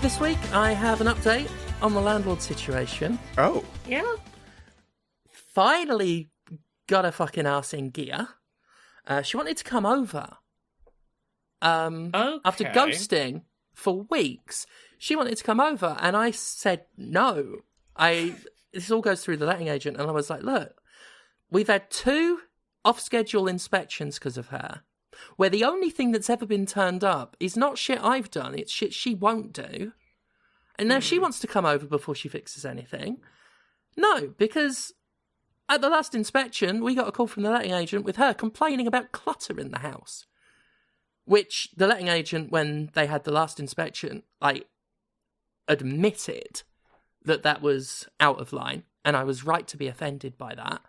This week, I have an update on the landlord situation. Oh. Yeah. Finally got her fucking ass in gear. She wanted to come over. After ghosting for weeks, she wanted to come over, and I said no. This all goes through the letting agent, and I was like, look, we've had 2 off-schedule inspections because of her, where the only thing that's ever been turned up is not shit I've done, it's shit she won't do. And now she wants to come over before she fixes anything. No, because at the last inspection, we got a call from the letting agent with her complaining about clutter in the house. Which the letting agent, when they had the last inspection, admitted that was out of line. And I was right to be offended by that.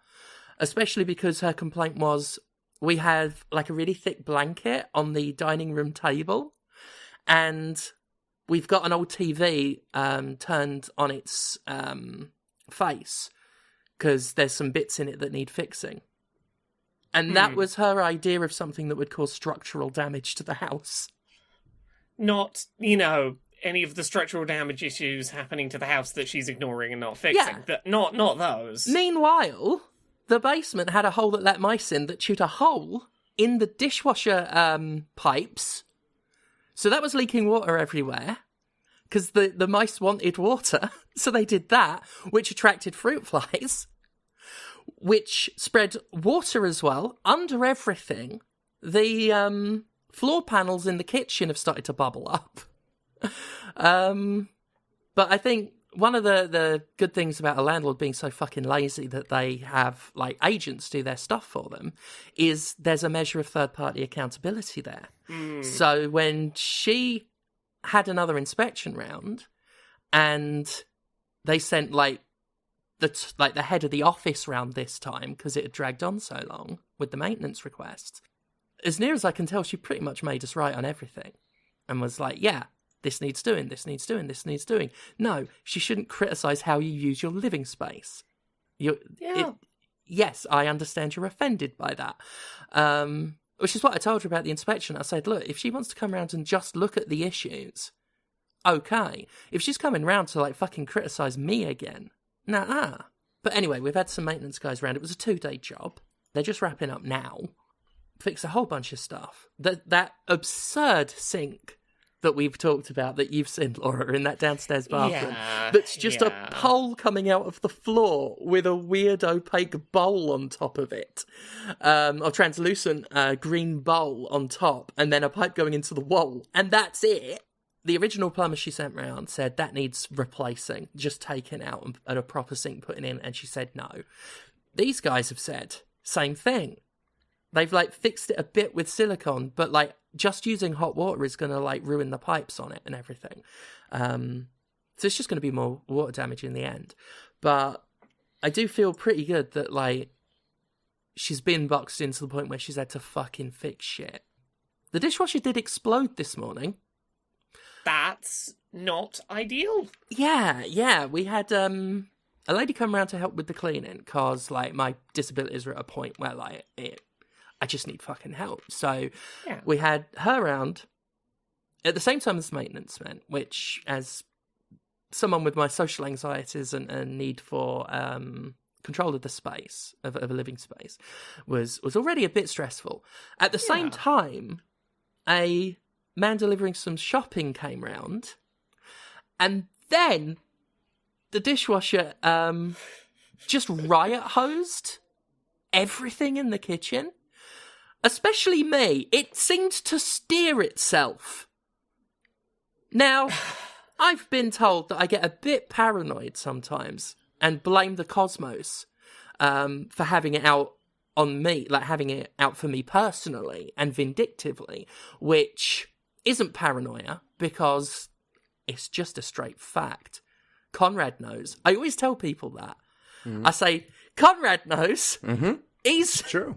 Especially because her complaint was, we have a really thick blanket on the dining room table. And we've got an old TV turned on its face because there's some bits in it that need fixing. And that was her idea of something that would cause structural damage to the house. Not, any of the structural damage issues happening to the house that she's ignoring and not fixing. Yeah. Not those. Meanwhile, the basement had a hole that let mice in that chewed a hole in the dishwasher pipes. So that was leaking water everywhere. Because the mice wanted water. So they did that, which attracted fruit flies. Which spread water as well under everything. The floor panels in the kitchen have started to bubble up. But I think one of the good things about a landlord being so fucking lazy that they have agents do their stuff for them is there's a measure of third-party accountability there. So when she had another inspection round and they sent the head of the office round this time because it had dragged on so long with the maintenance requests, as near as I can tell, she pretty much made us right on everything and was like, yeah, this needs doing, this needs doing, this needs doing. No, she shouldn't criticise how you use your living space. Yes, I understand you're offended by that. Which is what I told her about the inspection. I said, look, if she wants to come around and just look at the issues, okay. If she's coming round to fucking criticise me again, nah. But anyway, we've had some maintenance guys around. It was a 2-day job. They're just wrapping up now. Fix a whole bunch of stuff. That absurd sink that we've talked about that you've seen, Laura, in that downstairs bathroom. That's just a pole coming out of the floor with a weird opaque bowl on top of it. A translucent green bowl on top, and then a pipe going into the wall. And that's it. The original plumber she sent round said that needs replacing, just taken out and a proper sink putting in, and she said no. These guys have said same thing. They've fixed it a bit with silicone, but just using hot water is going to ruin the pipes on it and everything. So it's just going to be more water damage in the end. But I do feel pretty good that she's been boxed in to the point where she's had to fucking fix shit. The dishwasher did explode this morning. That's not ideal. Yeah. We had a lady come around to help with the cleaning because my disabilities are at a point where I just need fucking help. So we had her round at the same time as maintenance men, which, as someone with my social anxieties and need for control of the space, of a living space, was already a bit stressful. At the same time, a man delivering some shopping came round, and then the dishwasher just riot hosed everything in the kitchen. Especially me. It seemed to steer itself. Now, I've been told that I get a bit paranoid sometimes and blame the cosmos for having it out on me, having it out for me personally and vindictively, which isn't paranoia because it's just a straight fact. Conrad knows. I always tell people that. Mm-hmm. I say, Conrad knows. Mm-hmm. He's true.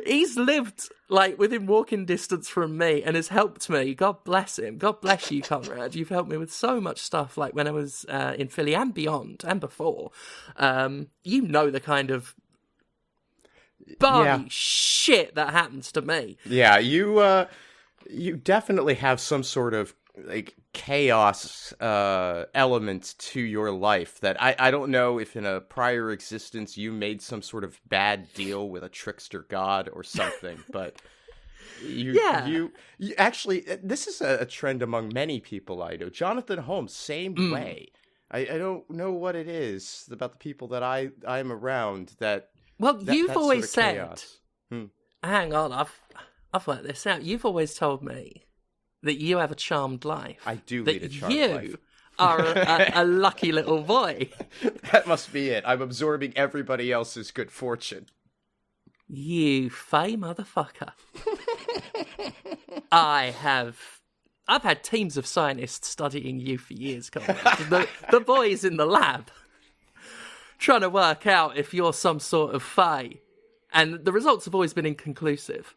He's lived within walking distance from me and has helped me. God bless him. God bless you, Conrad. You've helped me with so much stuff, when I was in Philly and beyond and before. The kind of barmy shit that happens to me. Yeah, you definitely have some sort of like chaos element to your life that I don't know if in a prior existence you made some sort of bad deal with a trickster god or something, but you actually, this is a trend among many people I know. Jonathan Holmes, same way. I don't know what it is about the people that I'm around that. Well, you've that always sort of said. chaos. Hang on, I've worked this out. You've always told me that you have a charmed life. I do lead a charmed life. You are a lucky little boy. That must be it. I'm absorbing everybody else's good fortune. You fey motherfucker. I've had teams of scientists studying you for years, Colin. The boys in the lab trying to work out if you're some sort of fey. And the results have always been inconclusive.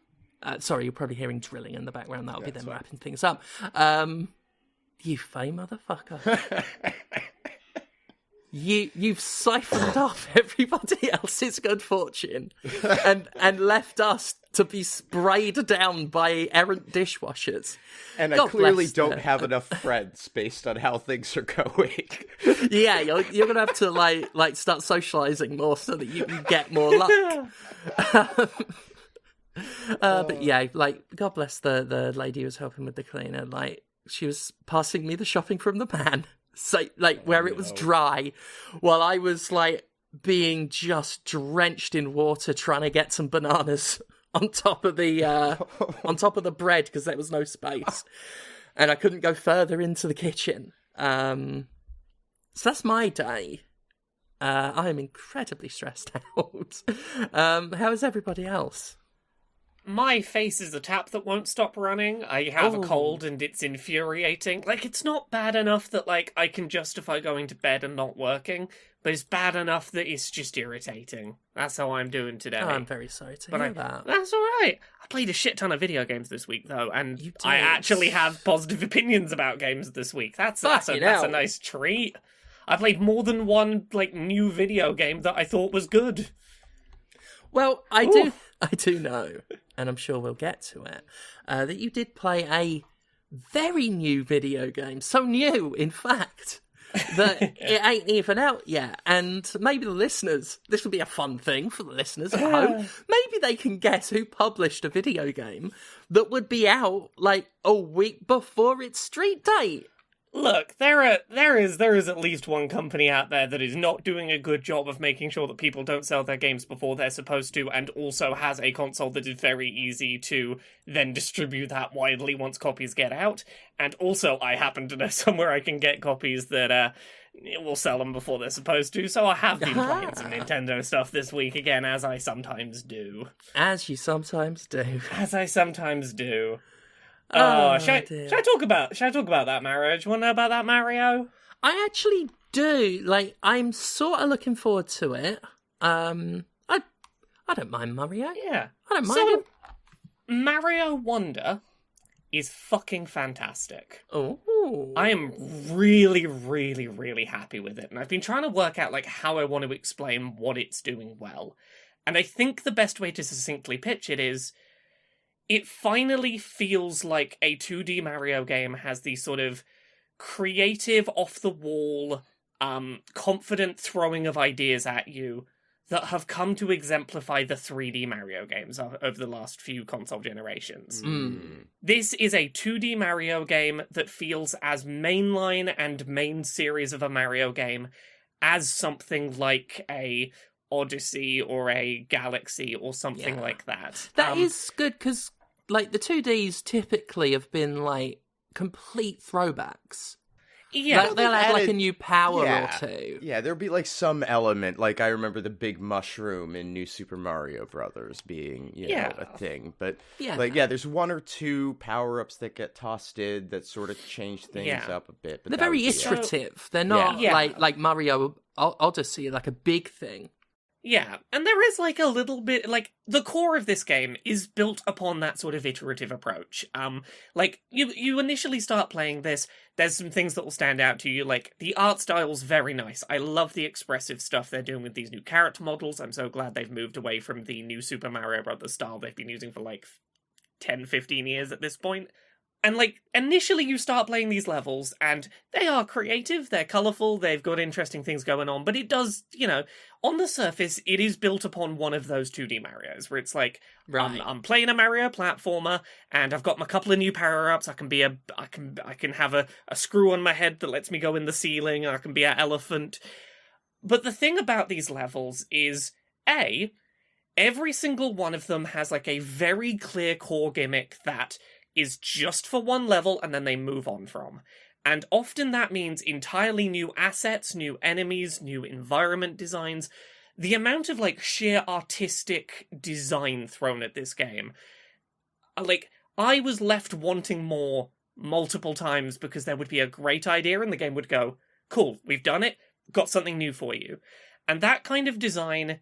Sorry, you're probably hearing drilling in the background. That'll be them wrapping things up. You fey motherfucker. You've siphoned off everybody else's good fortune and left us to be sprayed down by errant dishwashers. And God I clearly bless don't them. have enough friends based on how things are going. Yeah, you're gonna have to like start socializing more so that you can get more luck. But yeah, like God bless the lady who was helping with the cleaner. Like she was passing me the shopping from the van, so like where it was dry, while I was like being just drenched in water trying to get some bananas on top of the bread because there was no space, and I couldn't go further into the kitchen. So that's my day. I am incredibly stressed out. How is everybody else? My face is a tap that won't stop running. I have a cold and it's infuriating. Like, it's not bad enough that, like, I can justify going to bed and not working, but it's bad enough that it's just irritating. That's how I'm doing today. I'm very sorry to hear that. That's alright. I played a shit ton of video games this week, though, and You did. I actually have positive opinions about games this week. That's a nice treat. I played more than one, like, new video game that I thought was good. Well, I do know, and I'm sure we'll get to it, that you did play a very new video game. So new, in fact, that it ain't even out yet. And maybe the listeners, this will be a fun thing for the listeners at home, maybe they can guess who published a video game that would be out, like, a week before its street date. Look, there is at least one company out there that is not doing a good job of making sure that people don't sell their games before they're supposed to, and also has a console that is very easy to then distribute that widely once copies get out. And also, I happen to know somewhere I can get copies that will sell them before they're supposed to, so I have been playing some Nintendo stuff this week again, as I sometimes do. As you sometimes do. As I sometimes do. Shall I talk about that, Mario? Do you want to know about that, Mario? I actually do. Like, I'm sort of looking forward to it. I don't mind Mario. Yeah. I don't mind him. Mario Wonder is fucking fantastic. Oh. I am really, really, really happy with it. And I've been trying to work out, like, how I want to explain what it's doing well. And I think the best way to succinctly pitch it is, it finally feels like a 2D Mario game has these sort of creative, off-the-wall, confident throwing of ideas at you that have come to exemplify the 3D Mario games over the last few console generations. This is a 2D Mario game that feels as mainline and main series of a Mario game as something like a Odyssey or a Galaxy or something like that. That is good, because like the 2Ds typically have been like complete throwbacks. Yeah, like, they'll add like a new power or two. Yeah, there'll be like some element. Like I remember the big mushroom in New Super Mario Brothers being, you know, a thing. But there's one or two power-ups that get tossed in that sort of change things up a bit. But they're very iterative. They're not like Mario Odyssey, like a big thing. Yeah, and there is, like, a little bit, like, the core of this game is built upon that sort of iterative approach. Like, you initially start playing this, there's some things that will stand out to you, like, the art style's very nice. I love the expressive stuff they're doing with these new character models. I'm so glad they've moved away from the new Super Mario Brothers style they've been using for, like, 10, 15 years at this point. And, like, initially you start playing these levels, and they are creative, they're colourful, they've got interesting things going on, but it does, on the surface, it is built upon one of those 2D Marios, where it's like, Right. I'm playing a Mario platformer, and I've got my couple of new power-ups, I can have a screw on my head that lets me go in the ceiling, I can be an elephant. But the thing about these levels is, every single one of them has, like, a very clear core gimmick that is just for one level and then they move on from. And often that means entirely new assets, new enemies, new environment designs. The amount of, like, sheer artistic design thrown at this game. Like, I was left wanting more multiple times because there would be a great idea and the game would go, cool, we've done it, got something new for you. And that kind of design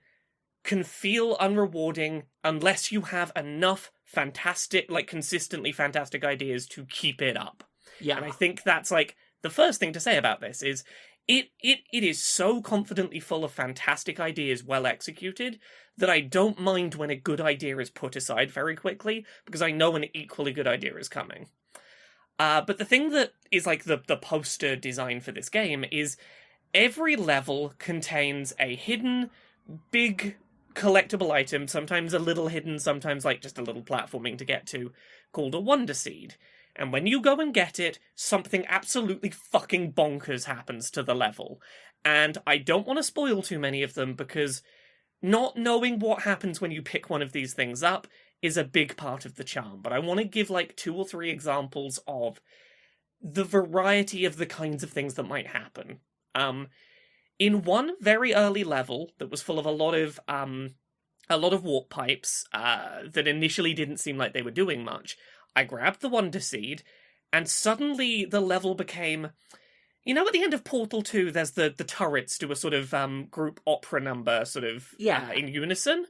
can feel unrewarding unless you have enough fantastic, like, consistently fantastic ideas to keep it up. Yeah. And I think that's, like, the first thing to say about this is it is so confidently full of fantastic ideas well executed that I don't mind when a good idea is put aside very quickly, because I know an equally good idea is coming. But the thing that is, like, the poster design for this game is every level contains a hidden, big collectible item, sometimes a little hidden, sometimes, like, just a little platforming to get to, called a Wonder Seed. And when you go and get it, something absolutely fucking bonkers happens to the level. And I don't want to spoil too many of them, because not knowing what happens when you pick one of these things up is a big part of the charm. But I want to give, like, 2 or 3 examples of the variety of the kinds of things that might happen. In one very early level that was full of a lot of warp pipes that initially didn't seem like they were doing much, I grabbed the Wonder Seed, and suddenly the level became... at the end of Portal 2, there's the turrets do a sort of group opera number, sort of in unison.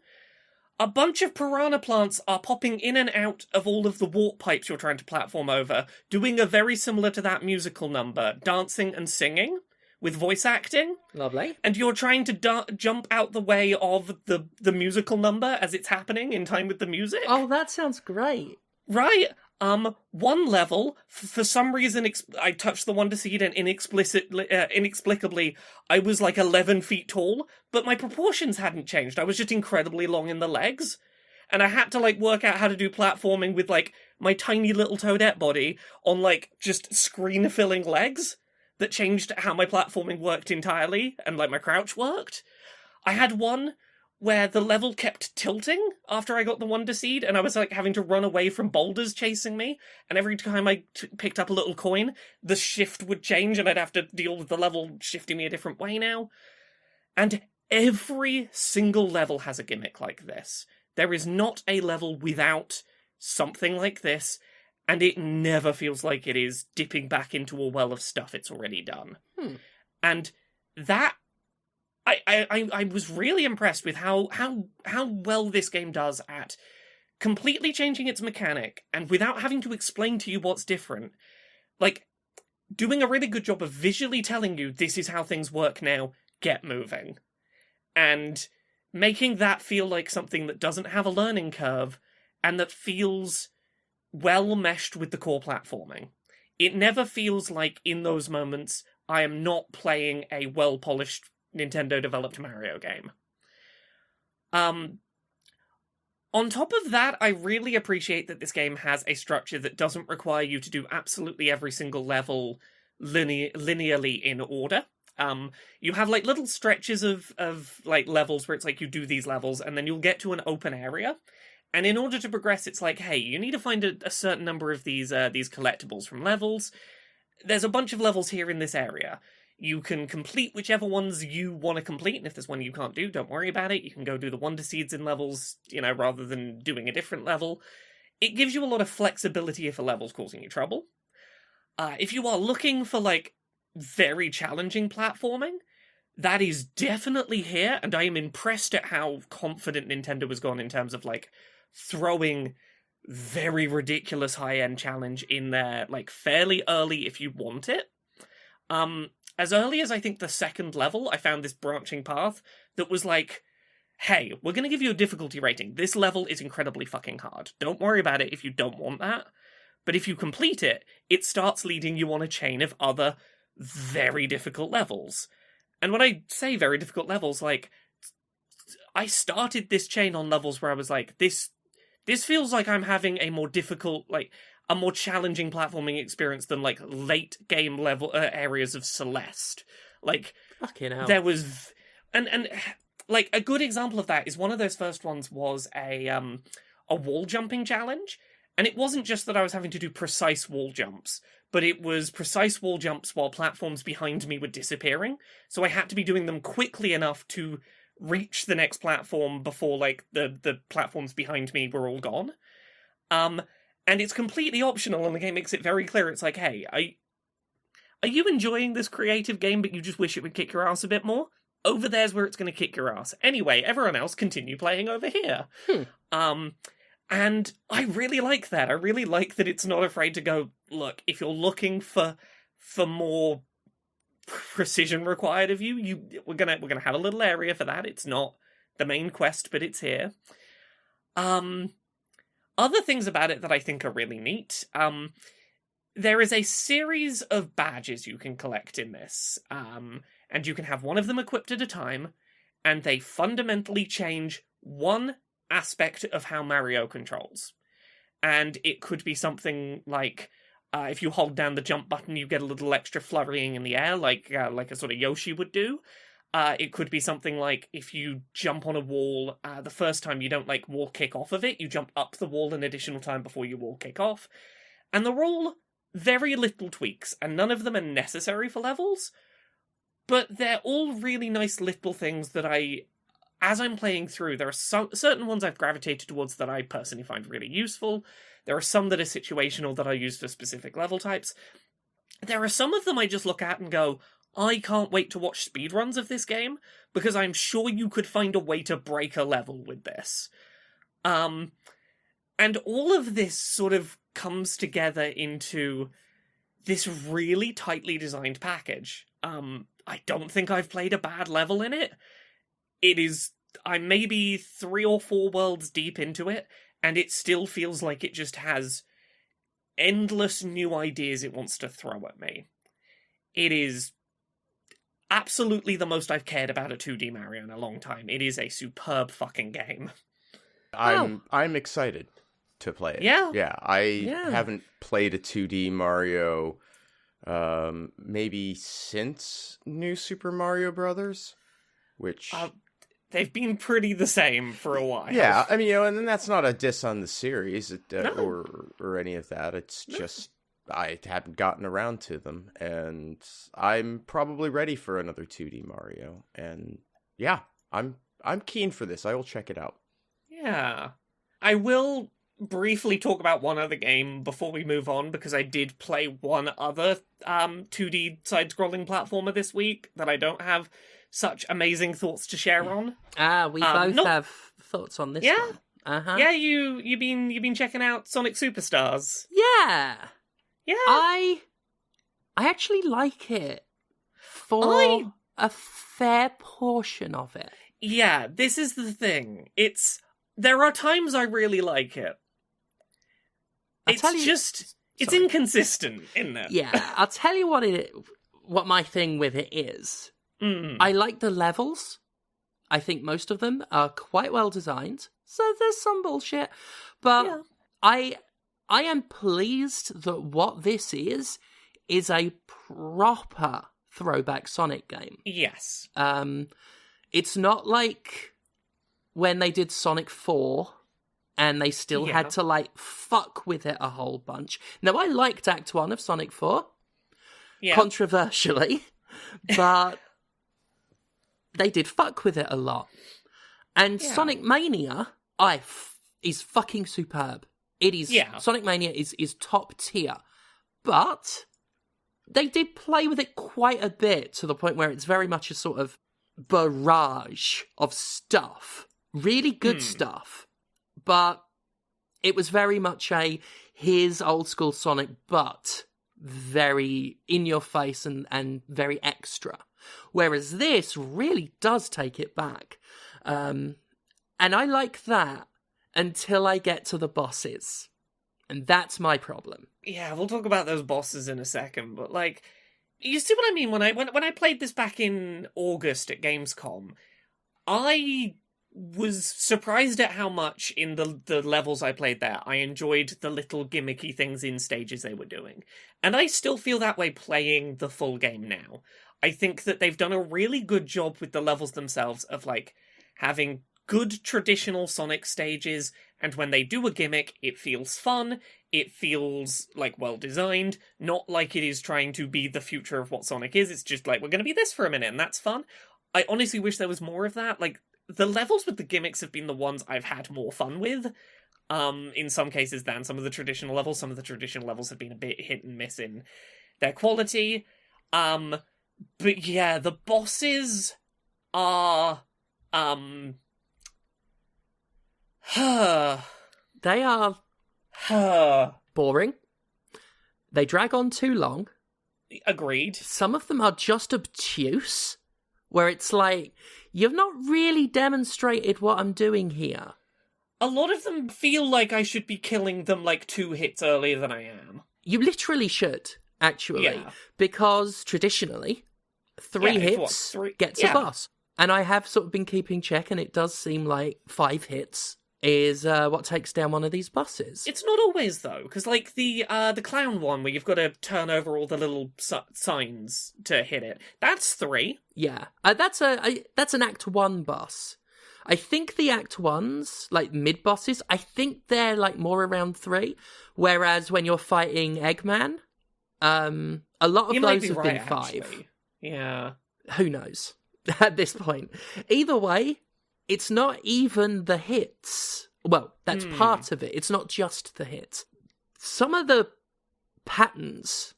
A bunch of piranha plants are popping in and out of all of the warp pipes you're trying to platform over, doing a very similar to that musical number, dancing and singing, with voice acting. Lovely. And you're trying to jump out the way of the musical number as it's happening in time with the music. Oh, that sounds great. Right. One level, for some reason, I touched the Wonder Seed and inexplicably, I was like 11 feet tall, but my proportions hadn't changed. I was just incredibly long in the legs. And I had to, like, work out how to do platforming with, like, my tiny little toadette body on, like, just screen-filling legs that changed how my platforming worked entirely, and, like, my crouch worked. I had one where the level kept tilting after I got the Wonder Seed, and I was, like, having to run away from boulders chasing me, and every time I picked up a little coin, the shift would change, and I'd have to deal with the level shifting me a different way now. And every single level has a gimmick like this. There is not a level without something like this, and it never feels like it is dipping back into a well of stuff it's already done. And that... I was really impressed with how well this game does at completely changing its mechanic, and without having to explain to you what's different. Like, doing a really good job of visually telling you, this is how things work now, get moving. And making that feel like something that doesn't have a learning curve, and that feels well meshed with the core platforming. It never feels like, in those moments, I am not playing a well-polished Nintendo-developed Mario game. On top of that, I really appreciate that this game has a structure that doesn't require you to do absolutely every single level linearly in order. You have, like, little stretches of like, levels where it's like you do these levels, and then you'll get to an open area. And in order to progress, it's like, hey, you need to find a certain number of these collectibles from levels. There's a bunch of levels here in this area. You can complete whichever ones you want to complete, and if there's one you can't do, don't worry about it. You can go do the Wonder Seeds in levels, rather than doing a different level. It gives you a lot of flexibility if a level's causing you trouble. If you are looking for, like, very challenging platforming, that is definitely here, and I am impressed at how confident Nintendo has gone in terms of, like, throwing very ridiculous high-end challenge in there, like, fairly early if you want it. As early as I think the second level, I found this branching path that was like, hey, we're going to give you a difficulty rating. This level is incredibly fucking hard. Don't worry about it if you don't want that. But if you complete it, it starts leading you on a chain of other very difficult levels. And when I say very difficult levels, like, I started this chain on levels where I was like, this feels like I'm having a more difficult, like, a more challenging platforming experience than, like, late game level areas of Celeste. Like, Fucking hell. there was, and like, a good example of that is one of those first ones was a wall jumping challenge, and it wasn't just that I was having to do precise wall jumps, but it was precise wall jumps while platforms behind me were disappearing, so I had to be doing them quickly enough to reach the next platform before, like, the platforms behind me were all gone. And it's completely optional, and the game makes it very clear. It's like, hey, are you enjoying this creative game, but you just wish it would kick your ass a bit more? Over there's where it's going to kick your ass. Anyway, everyone else continue playing over here. And I really like that. I really like that it's not afraid to go, look, if you're looking for more precision required of you, we're gonna have a little area for that. It's not the main quest, but it's here. Other things about it that I think are really neat. There is a series of badges you can collect in this, and you can have one of them equipped at a time, and they fundamentally change one aspect of how Mario controls. And it could be something like, if you hold down the jump button, you get a little extra flurrying in the air, like a sort of Yoshi would do. It could be something like, if you jump on a wall, the first time you don't, like, wall kick off of it, you jump up the wall an additional time before you wall kick off. And they're all very little tweaks, and none of them are necessary for levels, but they're all really nice little things that as I'm playing through, there are certain ones I've gravitated towards that I personally find really useful. There are some that are situational that I use for specific level types. There are some of them I just look at and go, I can't wait to watch speedruns of this game, because I'm sure you could find a way to break a level with this. And all of this sort of comes together into this really tightly designed package. I don't think I've played a bad level in it. I'm maybe 3 or 4 worlds deep into it, and it still feels like it just has endless new ideas it wants to throw at me. It is absolutely the most I've cared about a 2D Mario in a long time. It is a superb fucking game. I'm excited to play it. Yeah. I haven't played a 2D Mario maybe since New Super Mario Brothers, which they've been pretty the same for a while. Yeah, I mean, and then that's not a diss on the series or any of that. It's just I hadn't gotten around to them, and I'm probably ready for another 2D Mario. And yeah, I'm keen for this. I will check it out. Yeah. I will briefly talk about one other game before we move on, because I did play one other 2D side-scrolling platformer this week that I don't have such amazing thoughts to share on. We both have thoughts on this one. Uh-huh. Yeah, you've been checking out Sonic Superstars. Yeah. Yeah. I actually like it for a fair portion of it. Yeah, this is the thing. There are times I really like it. It's inconsistent, isn't it? Yeah, I'll tell you what my thing with it is. I like the levels. I think most of them are quite well designed. So there's some bullshit. But I am pleased that what this is a proper throwback Sonic game. Yes. It's not like when they did Sonic 4 and they still had to, like, fuck with it a whole bunch. Now, I liked Act 1 of Sonic 4, controversially, but they did fuck with it a lot. And Sonic Mania is fucking superb. It is. Yeah. Sonic Mania is top tier. But they did play with it quite a bit, to the point where it's very much a sort of barrage of stuff. Really good stuff. But it was very much here's old school Sonic, but very in your face and very extra. Whereas this really does take it back. And I like that until I get to the bosses. And that's my problem. Yeah, we'll talk about those bosses in a second, but like, you see what I mean? When I played this back in August at Gamescom, I was surprised at how much in the levels I played there, I enjoyed the little gimmicky things in stages they were doing. And I still feel that way playing the full game now. I think that they've done a really good job with the levels themselves of, like, having good traditional Sonic stages, and when they do a gimmick, it feels fun, it feels, like, well-designed, not like it is trying to be the future of what Sonic is, it's just like, we're gonna be this for a minute, and that's fun. I honestly wish there was more of that. Like, the levels with the gimmicks have been the ones I've had more fun with, in some cases than some of the traditional levels. Some of the traditional levels have been a bit hit and miss in their quality. But yeah, the bosses are, They are boring. They drag on too long. Agreed. Some of them are just obtuse, where it's like, you've not really demonstrated what I'm doing here. A lot of them feel like I should be killing them like 2 hits earlier than I am. You literally should, actually. Yeah. Because traditionally, 3 hits gets a boss. And I have sort of been keeping check, and it does seem like 5 hits is what takes down one of these bosses. It's not always, though, because like the clown one where you've got to turn over all the little signs to hit it, that's 3. Yeah, that's an Act 1 boss. I think the Act 1s, like mid-bosses, I think they're like more around 3, whereas when you're fighting Eggman, a lot of those have been 5. Actually. Yeah. Who knows at this point? Either way, it's not even the hits. Well, that's part of it. It's not just the hits. Some of the patterns,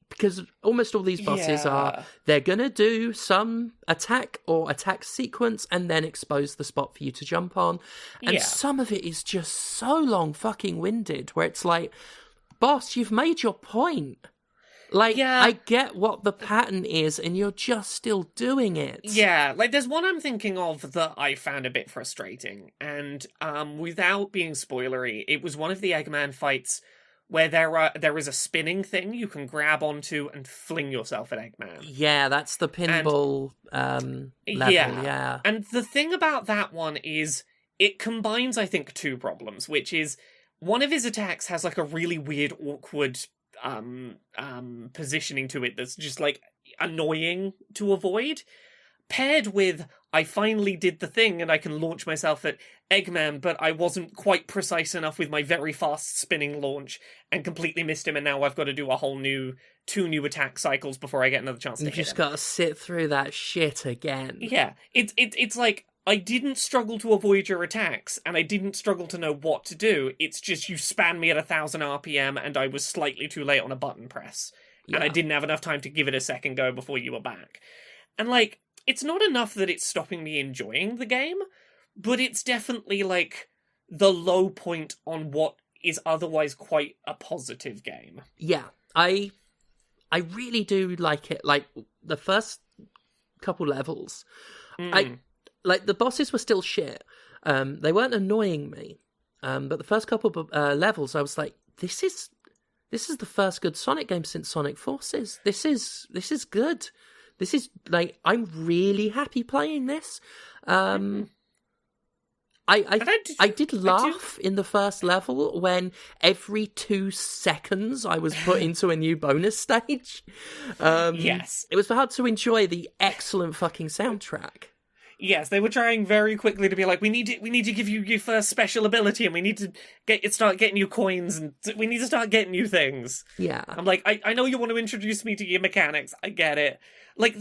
because almost all these bosses are, they're going to do some attack or attack sequence and then expose the spot for you to jump on. And some of it is just so long fucking winded, where it's like, boss, you've made your point. Like, I get what the pattern is, and you're just still doing it. Yeah, like, there's one I'm thinking of that I found a bit frustrating, and without being spoilery, it was one of the Eggman fights where there is a spinning thing you can grab onto and fling yourself at Eggman. Yeah, that's the pinball level, yeah. And the thing about that one is, it combines, I think, 2 problems, which is, one of his attacks has, like, a really weird, awkward positioning to it that's just like annoying to avoid, paired with I finally did the thing and I can launch myself at Eggman, but I wasn't quite precise enough with my very fast spinning launch and completely missed him, and now I've got to do a whole new 2 new attack cycles before I get another chance to hit him. You just gotta sit through that shit again. Yeah, it's like, I didn't struggle to avoid your attacks, and I didn't struggle to know what to do. It's just you span me at 1,000 RPM, and I was slightly too late on a button press. And I didn't have enough time to give it a second go before you were back. And, like, it's not enough that it's stopping me enjoying the game, but it's definitely, like, the low point on what is otherwise quite a positive game. Yeah, I really do like it. Like, the first couple levels, like, the bosses were still shit. They weren't annoying me. But the first couple of levels, I was like, this is the first good Sonic game since Sonic Forces. This is good. This is, like, I'm really happy playing this. I did laugh in the first level when every 2 seconds I was put into a new bonus stage. Yes. It was hard to enjoy the excellent fucking soundtrack. Yes, they were trying very quickly to be like, we need to give you your first special ability, and we need to start getting you coins, and we need to start getting you things. Yeah. I'm like, I know you want to introduce me to your mechanics, I get it. Like,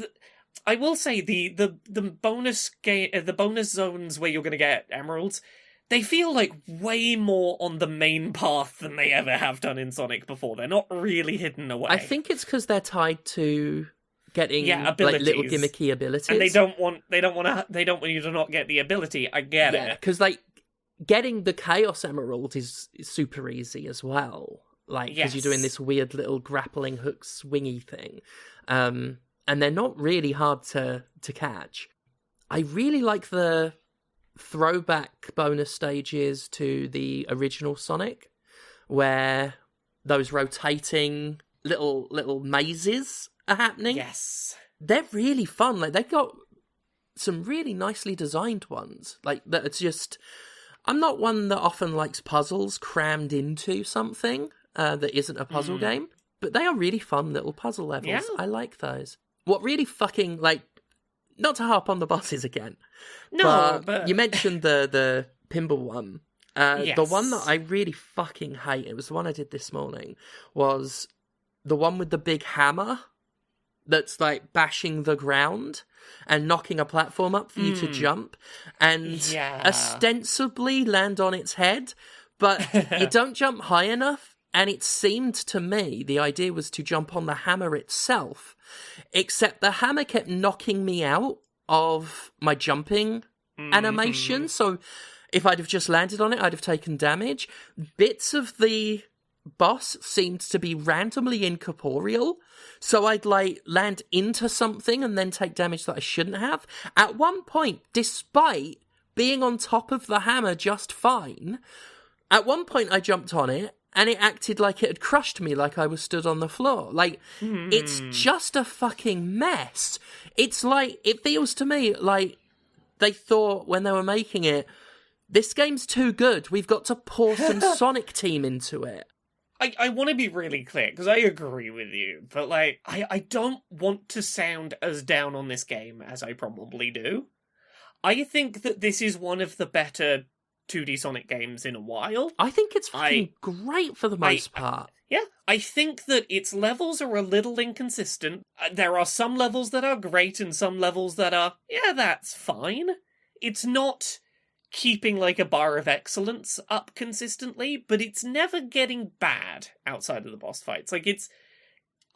I will say, the bonus game, the bonus zones where you're going to get emeralds, they feel like way more on the main path than they ever have done in Sonic before. They're not really hidden away. I think it's because they're tied to getting like little gimmicky abilities, and they don't want you to not get the ability. I get it, because like getting the Chaos Emerald is super easy as well. Like, because you're doing this weird little grappling hook swingy thing, and they're not really hard to catch. I really like the throwback bonus stages to the original Sonic, where those rotating little mazes are happening. Yes. They're really fun. Like, they've got some really nicely designed ones. Like, that it's just... I'm not one that often likes puzzles crammed into something that isn't a puzzle game, but they are really fun little puzzle levels. Yeah. I like those. What really fucking, like, not to harp on the bosses again. No, but... You mentioned the pinball one. Yes. The one that I really fucking hate, it was the one I did this morning, was the one with the big hammer that's, like, bashing the ground and knocking a platform up for you to jump and ostensibly land on its head, but you don't jump high enough. And it seemed to me the idea was to jump on the hammer itself, except the hammer kept knocking me out of my jumping animation. So if I'd have just landed on it, I'd have taken damage. Bits of the boss seemed to be randomly incorporeal, so I'd, like, land into something and then take damage that I shouldn't have. At one point, despite being on top of the hammer just fine, at one point I jumped on it, and it acted like it had crushed me, like I was stood on the floor. Like, it's just a fucking mess. It's like, it feels to me like they thought when they were making it, this game's too good, we've got to pour some Sonic Team into it. I want to be really clear, because I agree with you, but, like, I don't want to sound as down on this game as I probably do. I think that this is one of the better 2D Sonic games in a while. I think it's fucking great for the most part. Yeah, I think that its levels are a little inconsistent. There are some levels that are great and some levels that are, yeah, that's fine. It's not keeping, like, a bar of excellence up consistently, but it's never getting bad outside of the boss fights. Like, it's...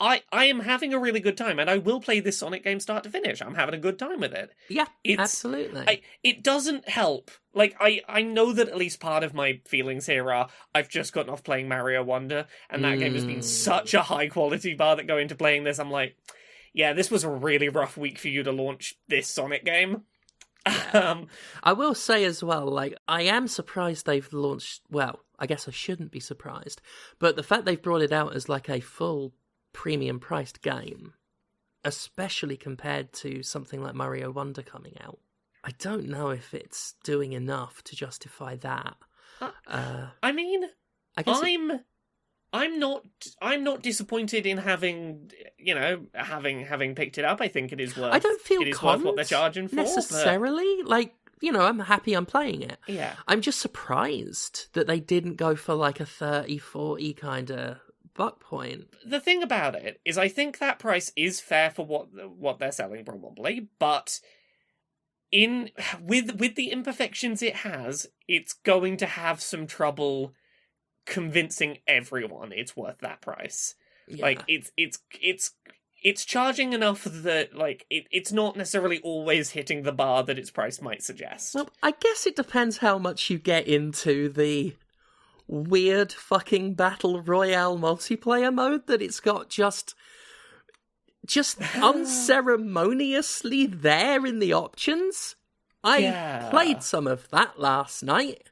I am having a really good time, and I will play this Sonic game start to finish. I'm having a good time with it. Yeah, absolutely. It doesn't help. Like, I know that at least part of my feelings here are, I've just gotten off playing Mario Wonder, and that game has been such a high-quality bar that going into playing this, I'm like, yeah, this was a really rough week for you to launch this Sonic game. Yeah. I will say as well, like, I am surprised they've launched... Well, I guess I shouldn't be surprised, but the fact they've brought it out as, like, a full premium priced game, especially compared to something like Mario Wonder coming out, I don't know if it's doing enough to justify that. I mean, I guess I'm not disappointed in having picked it up. I think it is worth. I don't feel it is worth what they're charging for necessarily. But... Like, you know, I'm happy I'm playing it. Yeah, I'm just surprised that they didn't go for like a 30-40 kind of buck point. The thing about it is, I think that price is fair for what they're selling, probably, but with the imperfections it has, it's going to have some trouble convincing everyone it's worth that price. Yeah. Like, it's charging enough that, like, it's not necessarily always hitting the bar that its price might suggest. Well, I guess it depends how much you get into the weird fucking battle royale multiplayer mode that it's got just unceremoniously there in the options. I played some of that last night.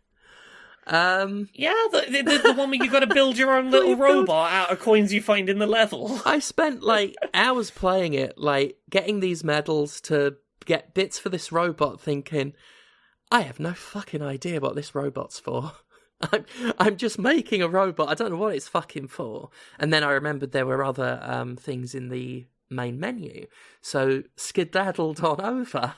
The one where you got to build your own little robot out of coins you find in the level. I spent like hours playing it, like getting these medals to get bits for this robot, thinking, I have no fucking idea what this robot's for. I'm just making a robot. I don't know what it's fucking for. And then I remembered there were other things in the main menu, so skedaddled on over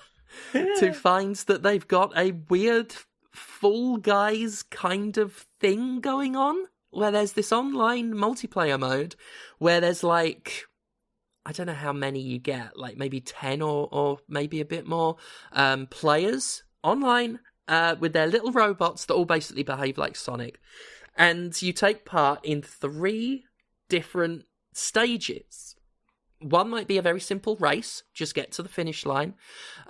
to find that they've got a weird Fall Guys kind of thing going on, where there's this online multiplayer mode where there's like, I don't know how many you get, like maybe 10 or maybe a bit more players online with their little robots that all basically behave like Sonic. And you take part in 3 different stages. One might be a very simple race, just get to the finish line.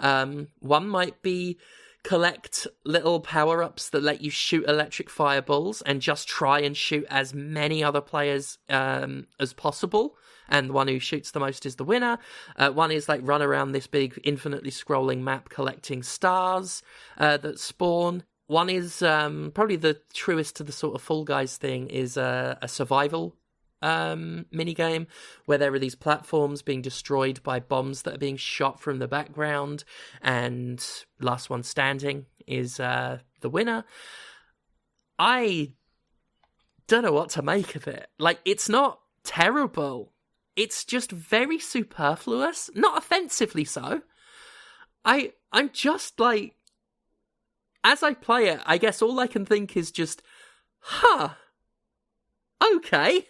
One might be collect little power-ups that let you shoot electric fireballs and just try and shoot as many other players as possible. And the one who shoots the most is the winner. One is like run around this big infinitely scrolling map collecting stars that spawn. One is probably the truest to the sort of Fall Guys thing is a survival minigame where there are these platforms being destroyed by bombs that are being shot from the background, and last one standing is the winner. I don't know what to make of it. Like, it's not terrible. It's just very superfluous, not offensively so. I'm just like, as I play it, I guess all I can think is just, okay.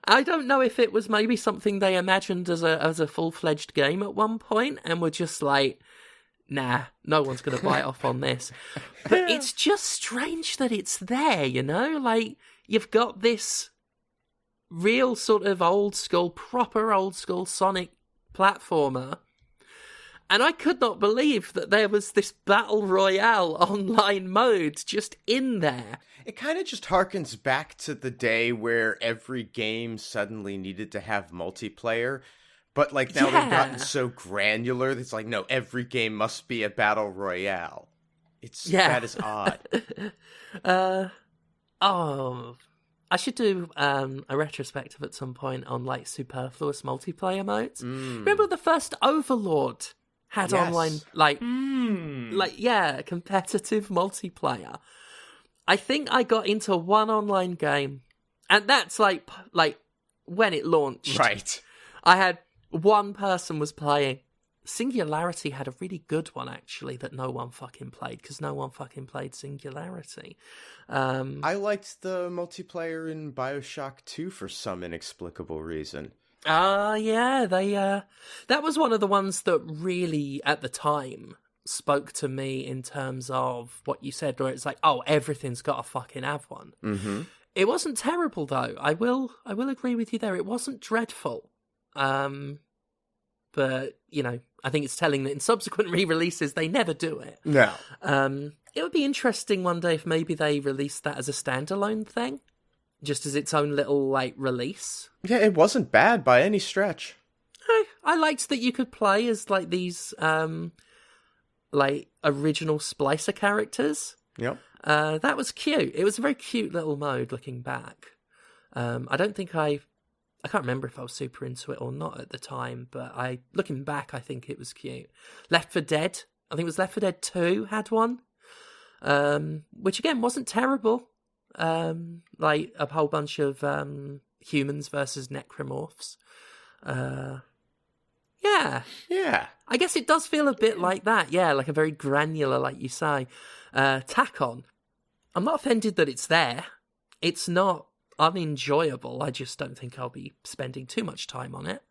I don't know if it was maybe something they imagined as a full-fledged game at one point and were just like, nah, no one's going to bite off on this. But it's just strange that it's there, you know? Like, you've got this real sort of proper old school Sonic platformer, and I could not believe that there was this Battle Royale online mode just in there. It kind of just harkens back to the day where every game suddenly needed to have multiplayer. But, like, now they've gotten so granular, it's like, no, every game must be a Battle Royale. That is odd. I should do a retrospective at some point on, like, superfluous multiplayer modes. Remember the first Overlord had online, competitive multiplayer. I think I got into one online game, and that's like when it launched. Right. I had one person was playing. Singularity had a really good one, actually, that no one fucking played, because no one fucking played Singularity. I liked the multiplayer in BioShock 2 for some inexplicable reason. Yeah, that was one of the ones that really, at the time, spoke to me in terms of what you said, where it's like, oh, everything's got to fucking have one. Mm-hmm. It wasn't terrible, though. I will agree with you there. It wasn't dreadful. But, you know, I think it's telling that in subsequent re-releases, they never do it. No. It would be interesting one day if maybe they released that as a standalone thing, just as its own little, like, release. Yeah, it wasn't bad by any stretch. I liked that you could play as, like, these, like, original Splicer characters. Yep. That was cute. It was a very cute little mode, looking back. I don't think I can't remember if I was super into it or not at the time, but looking back, I think it was cute. Left 4 Dead, I think it was Left 4 Dead 2 had one, which again wasn't terrible. Like a whole bunch of humans versus necromorphs. Yeah. I guess it does feel a bit like that. Yeah, like a very granular, like you say, tack on. I'm not offended that it's there. It's not unenjoyable. I just don't think I'll be spending too much time on it.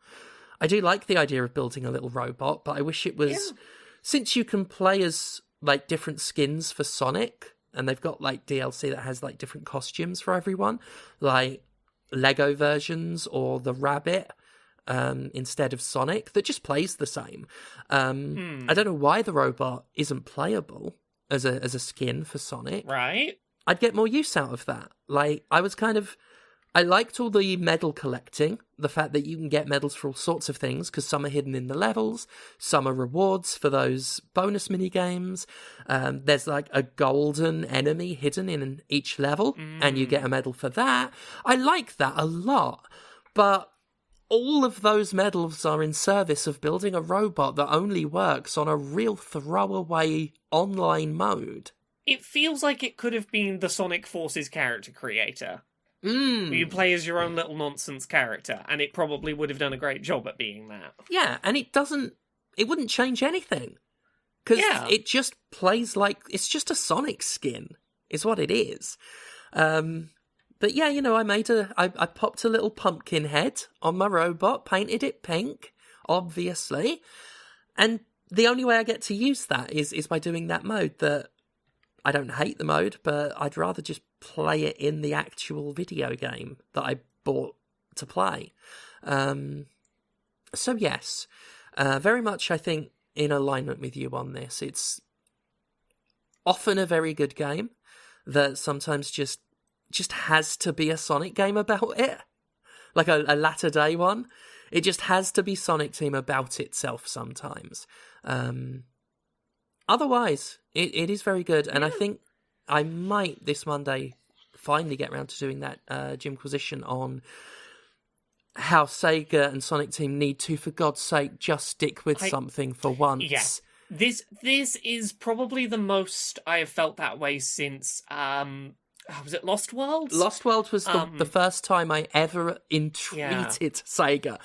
I do like the idea of building a little robot, but I wish it was, since you can play as like different skins for Sonic, and they've got like DLC that has like different costumes for everyone, like Lego versions or the rabbit instead of Sonic, that just plays the same. I don't know why the robot isn't playable as a skin for Sonic. Right. I'd get more use out of that. Like, I liked all the medal collecting, the fact that you can get medals for all sorts of things, because some are hidden in the levels, some are rewards for those bonus mini-games. There's like a golden enemy hidden in each level, and you get a medal for that. I like that a lot, but all of those medals are in service of building a robot that only works on a real throwaway online mode. It feels like it could have been the Sonic Forces character creator. You play as your own little nonsense character, and it probably would have done a great job at being that. Yeah, and it wouldn't change anything. Because it just plays like, it's just a Sonic skin, is what it is. But yeah, you know, I popped a little pumpkin head on my robot, painted it pink, obviously. And the only way I get to use that is by doing that mode that, I don't hate the mode, but I'd rather just play it in the actual video game that I bought to play. So yes, very much I think in alignment with you on this. It's often a very good game that sometimes just has to be a Sonic game about it. Like a latter day one. It just has to be Sonic Team about itself sometimes. otherwise, it is very good. And I think I might this Monday finally get around to doing that Jimquisition on how Sega and Sonic Team need to, for God's sake, just stick with something for once. Yeah. This is probably the most I have felt that way since was it Lost Worlds? Lost World was the first time I ever entreated Sega.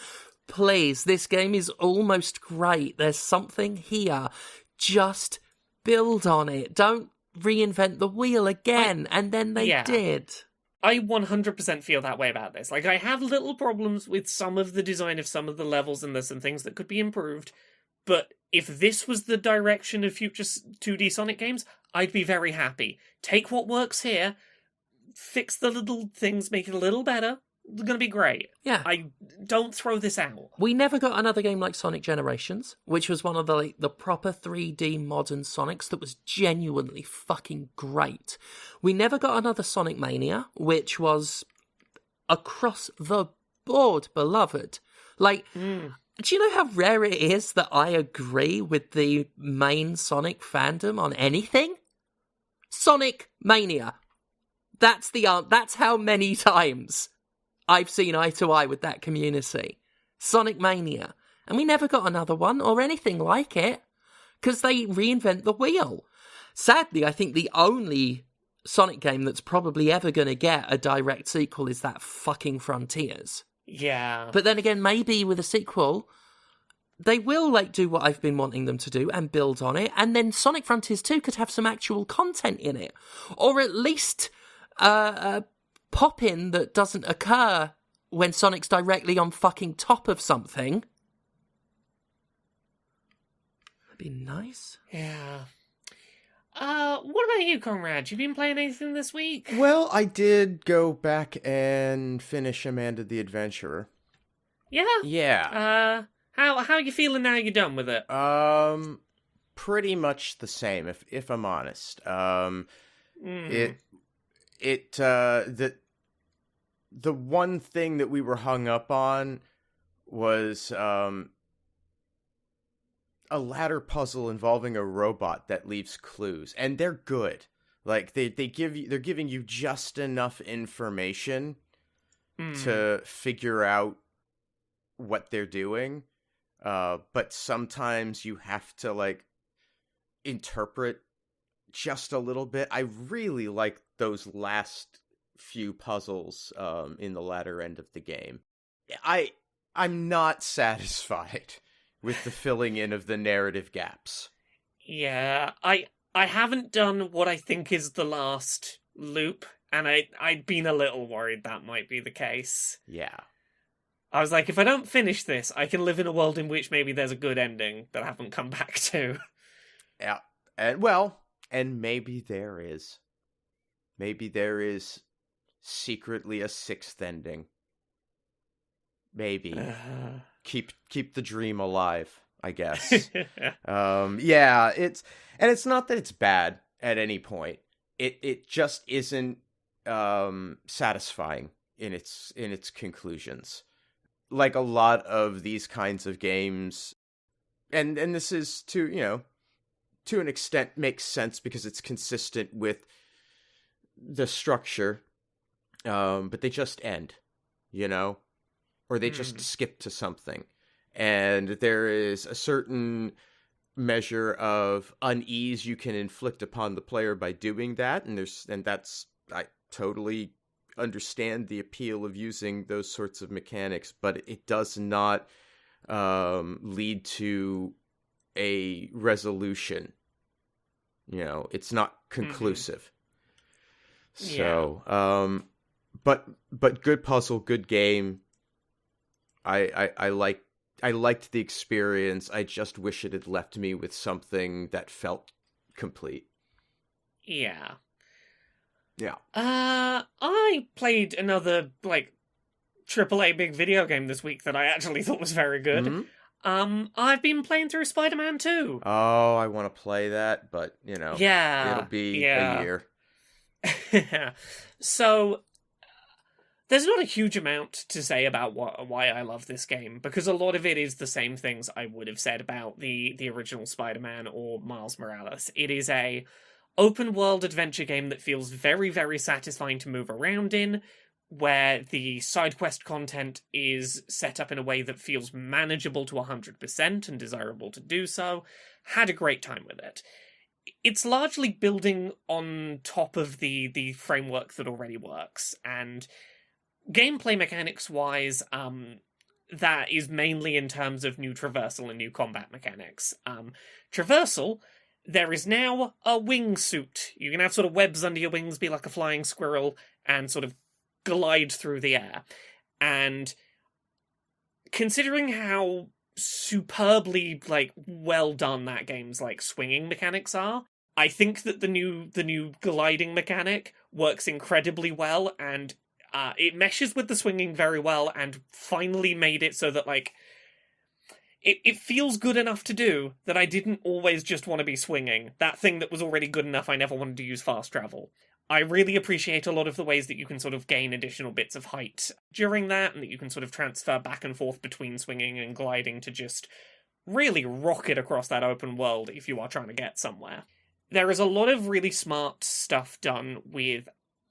Please, this game is almost great. There's something here. Just build on it. Don't reinvent the wheel again. And then they did. I 100% feel that way about this. Like, I have little problems with some of the design of some of the levels, and there's some things that could be improved. But if this was the direction of future 2D Sonic games, I'd be very happy. Take what works here, fix the little things, make it a little better. It's going to be great. Yeah. I don't throw this out. We never got another game like Sonic Generations, which was one of the proper 3D modern Sonics that was genuinely fucking great. We never got another Sonic Mania, which was across the board beloved. Like, do you know how rare it is that I agree with the main Sonic fandom on anything? Sonic Mania. That's how many times I've seen eye to eye with that community. Sonic Mania. And we never got another one or anything like it, because they reinvent the wheel. Sadly, I think the only Sonic game that's probably ever going to get a direct sequel is that fucking Frontiers. Yeah. But then again, maybe with a sequel, they will do what I've been wanting them to do and build on it, and then Sonic Frontiers 2 could have some actual content in it. Or at least pop-in that doesn't occur when Sonic's directly on fucking top of something. That'd be nice. Yeah. What about you, Conrad? You been playing anything this week? Well, I did go back and finish Amanda the Adventurer. Yeah? Yeah. How are you feeling now you're done with it? Pretty much the same, if I'm honest. The one thing that we were hung up on was a ladder puzzle involving a robot that leaves clues, and they're good. Like they're giving you just enough information to figure out what they're doing, but sometimes you have to interpret just a little bit. I really like those last few puzzles in the latter end of the game. I'm not satisfied with the filling in of the narrative gaps. Yeah, I haven't done what I think is the last loop, and I'd been a little worried that might be the case. Yeah. I was like, if I don't finish this, I can live in a world in which maybe there's a good ending that I haven't come back to. Yeah, and maybe there is. Maybe there is secretly a sixth ending. Maybe. Keep the dream alive, I guess. Yeah, it's not that it's bad at any point. It just isn't satisfying in its conclusions. Like a lot of these kinds of games, and this is to an extent makes sense because it's consistent with the structure, but they just end, or they just skip to something, and there is a certain measure of unease you can inflict upon the player by doing that, and that's I totally understand the appeal of using those sorts of mechanics, but it does not lead to a resolution. It's not conclusive. So, but good puzzle, good game. I liked the experience. I just wish it had left me with something that felt complete. Yeah. Yeah. I played another AAA big video game this week that I actually thought was very good. Mm-hmm. I've been playing through Spider-Man 2. Oh, I want to play that, but yeah, it'll be a year. So There's not a huge amount to say about why I love this game, because a lot of it is the same things I would have said about the original Spider-Man or Miles Morales. It is a open-world adventure game that feels very, very satisfying to move around in, where the side quest content is set up in a way that feels manageable to 100% and desirable to do so. Had a great time with it. It's largely building on top of the framework that already works, and gameplay mechanics-wise, that is mainly in terms of new traversal and new combat mechanics. Traversal, there is now a wingsuit. You can have sort of webs under your wings, be like a flying squirrel, and sort of glide through the air. And considering how superbly, like, well done that game's, like, swinging mechanics are, I think that the new gliding mechanic works incredibly well, and it meshes with the swinging very well, and finally made it so that, like, it feels good enough to do that I didn't always just want to be swinging. That thing that was already good enough I never wanted to use fast travel. I really appreciate a lot of the ways that you can sort of gain additional bits of height during that, and that you can sort of transfer back and forth between swinging and gliding to just really rocket across that open world if you are trying to get somewhere. There is a lot of really smart stuff done with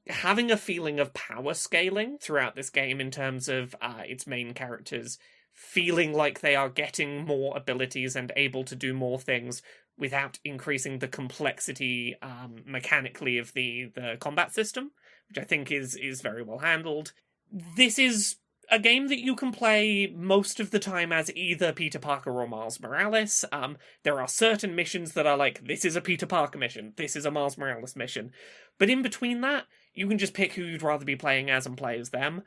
having a feeling of power scaling throughout this game in terms of its main characters feeling like they are getting more abilities and able to do more things without increasing the complexity mechanically of the combat system, which I think is very well handled. This is a game that you can play most of the time as either Peter Parker or Miles Morales. There are certain missions that are like, this is a Peter Parker mission, this is a Miles Morales mission. But in between that, you can just pick who you'd rather be playing as and play as them.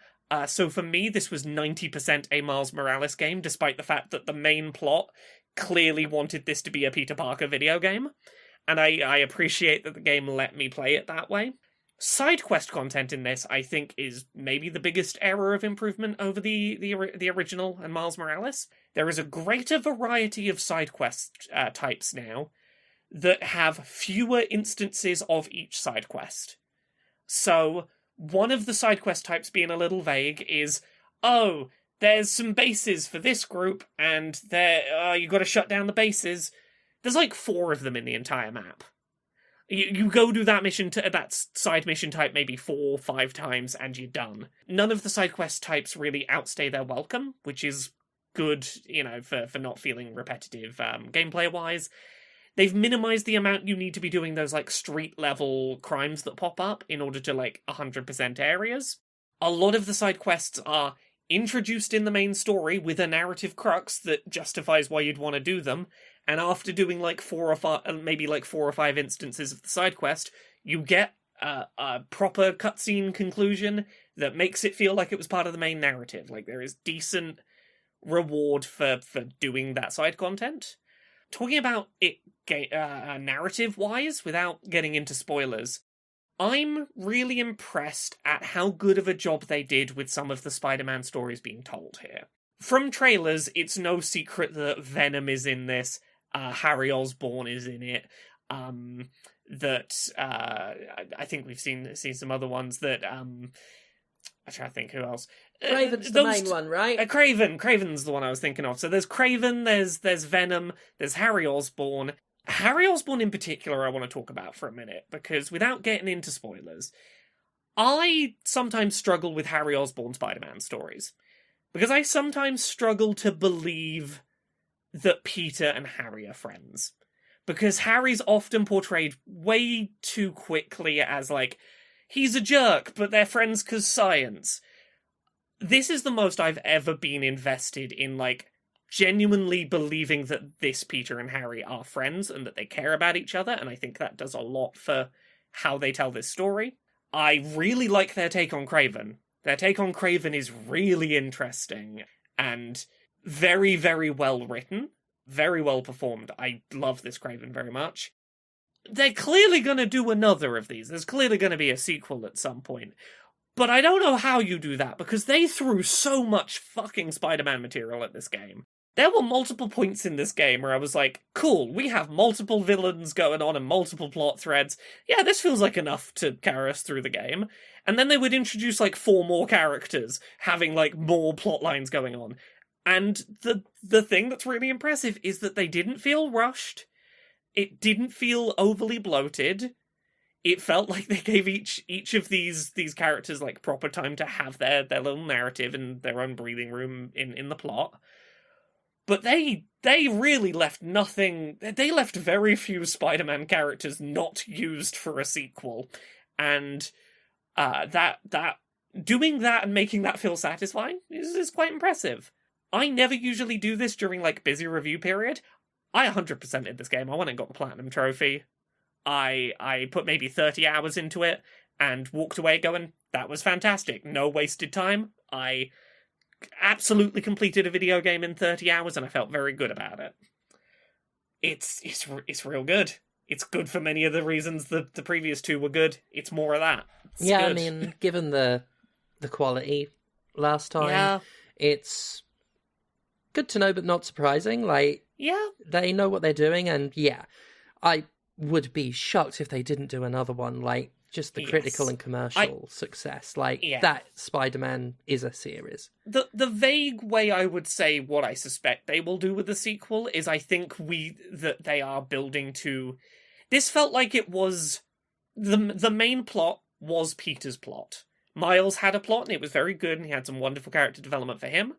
So for me, this was 90% a Miles Morales game, despite the fact that the main plot clearly wanted this to be a Peter Parker video game. And I appreciate that the game let me play it that way. Side quest content in this, I think, is maybe the biggest error of improvement over the original and Miles Morales. There is a greater variety of side quest types now that have fewer instances of each side quest. So, one of the side quest types being a little vague is, oh, there's some bases for this group, and you gotta shut down the bases. There's like 4 of them in the entire map. You go do that mission, that side mission type maybe 4 or 5 times, and you're done. None of the side quest types really outstay their welcome, which is good, for not feeling repetitive gameplay-wise. They've minimized the amount you need to be doing those, like, street-level crimes that pop up in order to, like, 100% areas. A lot of the side quests are introduced in the main story with a narrative crux that justifies why you'd want to do them, and after doing, like, 4 or 5 instances of the side quest, you get a proper cutscene conclusion that makes it feel like it was part of the main narrative. Like, there is decent reward for doing that side content. Talking about it narrative-wise, without getting into spoilers, I'm really impressed at how good of a job they did with some of the Spider-Man stories being told here. From trailers, it's no secret that Venom is in this, Harry Osborn is in it, I think we've seen some other ones that, I'm trying to think who else. Craven's the main one, right? Craven's the one I was thinking of. So there's Craven, there's Venom, there's Harry Osborn. Harry Osborn in particular I want to talk about for a minute, because without getting into spoilers, I sometimes struggle with Harry Osborn Spider-Man stories. Because I sometimes struggle to believe that Peter and Harry are friends. Because Harry's often portrayed way too quickly as, like, he's a jerk, but they're friends 'cause science. This is the most I've ever been invested in, like, genuinely believing that this Peter and Harry are friends and that they care about each other, and I think that does a lot for how they tell this story. I really like their take on Craven. Their take on Craven is really interesting and very, very well written, very well performed. I love this Craven very much. They're clearly going to do another of these. There's clearly going to be a sequel at some point. But I don't know how you do that, because they threw so much fucking Spider-Man material at this game. there were multiple points in this game where I was like, cool, we have multiple villains going on and multiple plot threads. Yeah, this feels like enough to carry us through the game. And then they would introduce like 4 more characters, having like more plot lines going on. And the thing that's really impressive is that they didn't feel rushed. It didn't feel overly bloated. It felt like they gave each of these characters like proper time to have their little narrative and their own breathing room in the plot. But they really left nothing. They left very few Spider-Man characters not used for a sequel, and that doing that and making that feel satisfying is quite impressive. I never usually do this during like busy review period. I 100%ed this game. I went and got the platinum trophy. I put maybe 30 hours into it and walked away going, that was fantastic. No wasted time. I absolutely completed a video game in 30 hours and I felt very good about it. It's real good. It's good for many of the reasons the previous 2 were good. It's more of that. It's yeah, good. I mean, given the quality last time, it's good to know but not surprising. Like, yeah, they know what they're doing, and yeah, I would be shocked if they didn't do another one. Like, just the critical and commercial success. Like, that Spider-Man is a series. The vague way I would say what I suspect they will do with the sequel is I think that they are building to... This felt like it was... The main plot was Peter's plot. Miles had a plot and it was very good and he had some wonderful character development for him.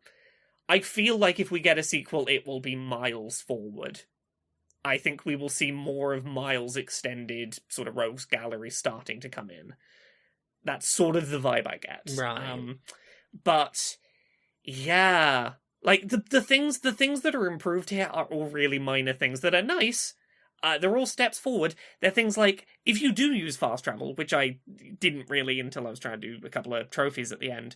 I feel like if we get a sequel, it will be Miles forward. I think we will see more of Miles' extended sort of rogues gallery starting to come in. That's sort of the vibe I get. Right. But yeah, like the things that are improved here are all really minor things that are nice. They're all steps forward. They're things like, if you do use fast travel, which I didn't really until I was trying to do a couple of trophies at the end,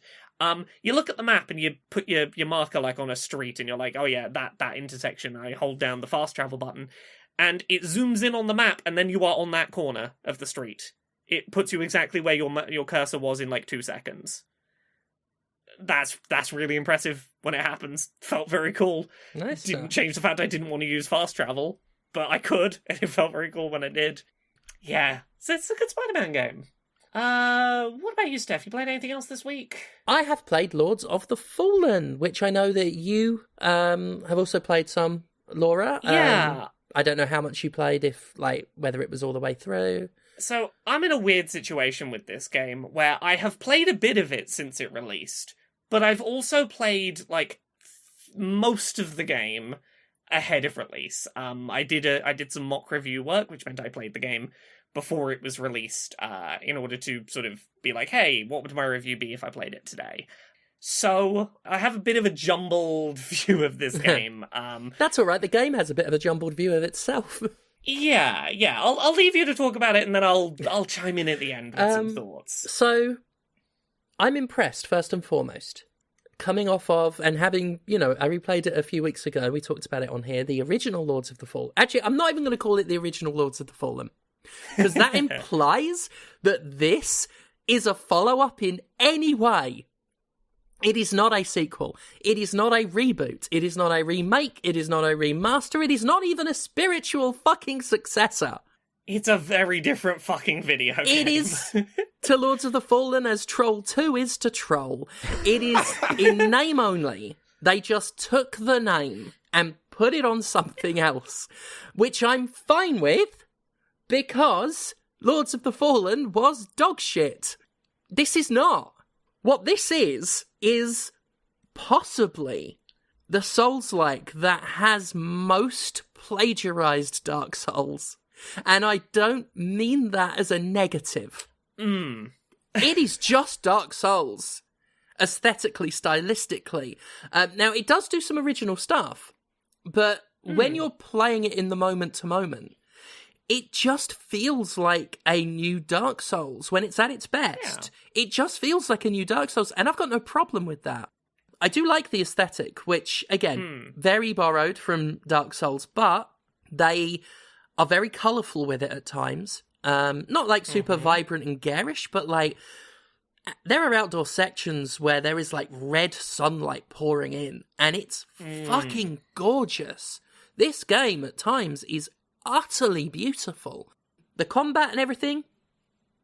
you look at the map and you put your marker like on a street and you're like, oh yeah, that intersection, I hold down the fast travel button, and it zooms in on the map and then you are on that corner of the street. It puts you exactly where your cursor was in like 2 seconds. That's really impressive when it happens. Felt very cool. Nice. Didn't change the fact I didn't want to use fast travel, but I could, and it felt very cool when I did. Yeah, so it's a good Spider-Man game. What about you, Steph? You played anything else this week? I have played Lords of the Fallen, which I know that you have also played some, Laura. Yeah. I don't know how much you played, whether it was all the way through. So, I'm in a weird situation with this game, where I have played a bit of it since it released, but I've also played, most of the game ahead of release. I did some mock review work, which meant I played the game before it was released, in order to sort of be like, hey, what would my review be if I played it today? So I have a bit of a jumbled view of this game. That's all right. The game has a bit of a jumbled view of itself. Yeah. I'll leave you to talk about it, and then I'll chime in at the end with some thoughts. So I'm impressed, first and foremost. Coming off of, and having, I replayed it a few weeks ago, we talked about it on here, the original Lords of the Fallen. Actually, I'm not even going to call it the original Lords of the Fallen, because that implies that this is a follow-up in any way. It is not a sequel. It is not a reboot. It is not a remake. It is not a remaster. It is not even a spiritual fucking successor. It's a very different fucking video game. It is to Lords of the Fallen as Troll 2 is to Troll. It is in name only. They just took the name and put it on something else, which I'm fine with, because Lords of the Fallen was dog shit. This is not. What this is possibly the Souls-like that has most plagiarized Dark Souls. And I don't mean that as a negative. It is just Dark Souls, aesthetically, stylistically. Now, it does do some original stuff, but when you're playing it in the moment-to-moment, it just feels like a new Dark Souls when it's at its best. Yeah. It just feels like a new Dark Souls, and I've got no problem with that. I do like the aesthetic, which, again, very borrowed from Dark Souls, but they are very colourful with it at times. Not super vibrant and garish, but there are outdoor sections where there is like red sunlight pouring in, and it's fucking gorgeous. This game at times is utterly beautiful. The combat and everything,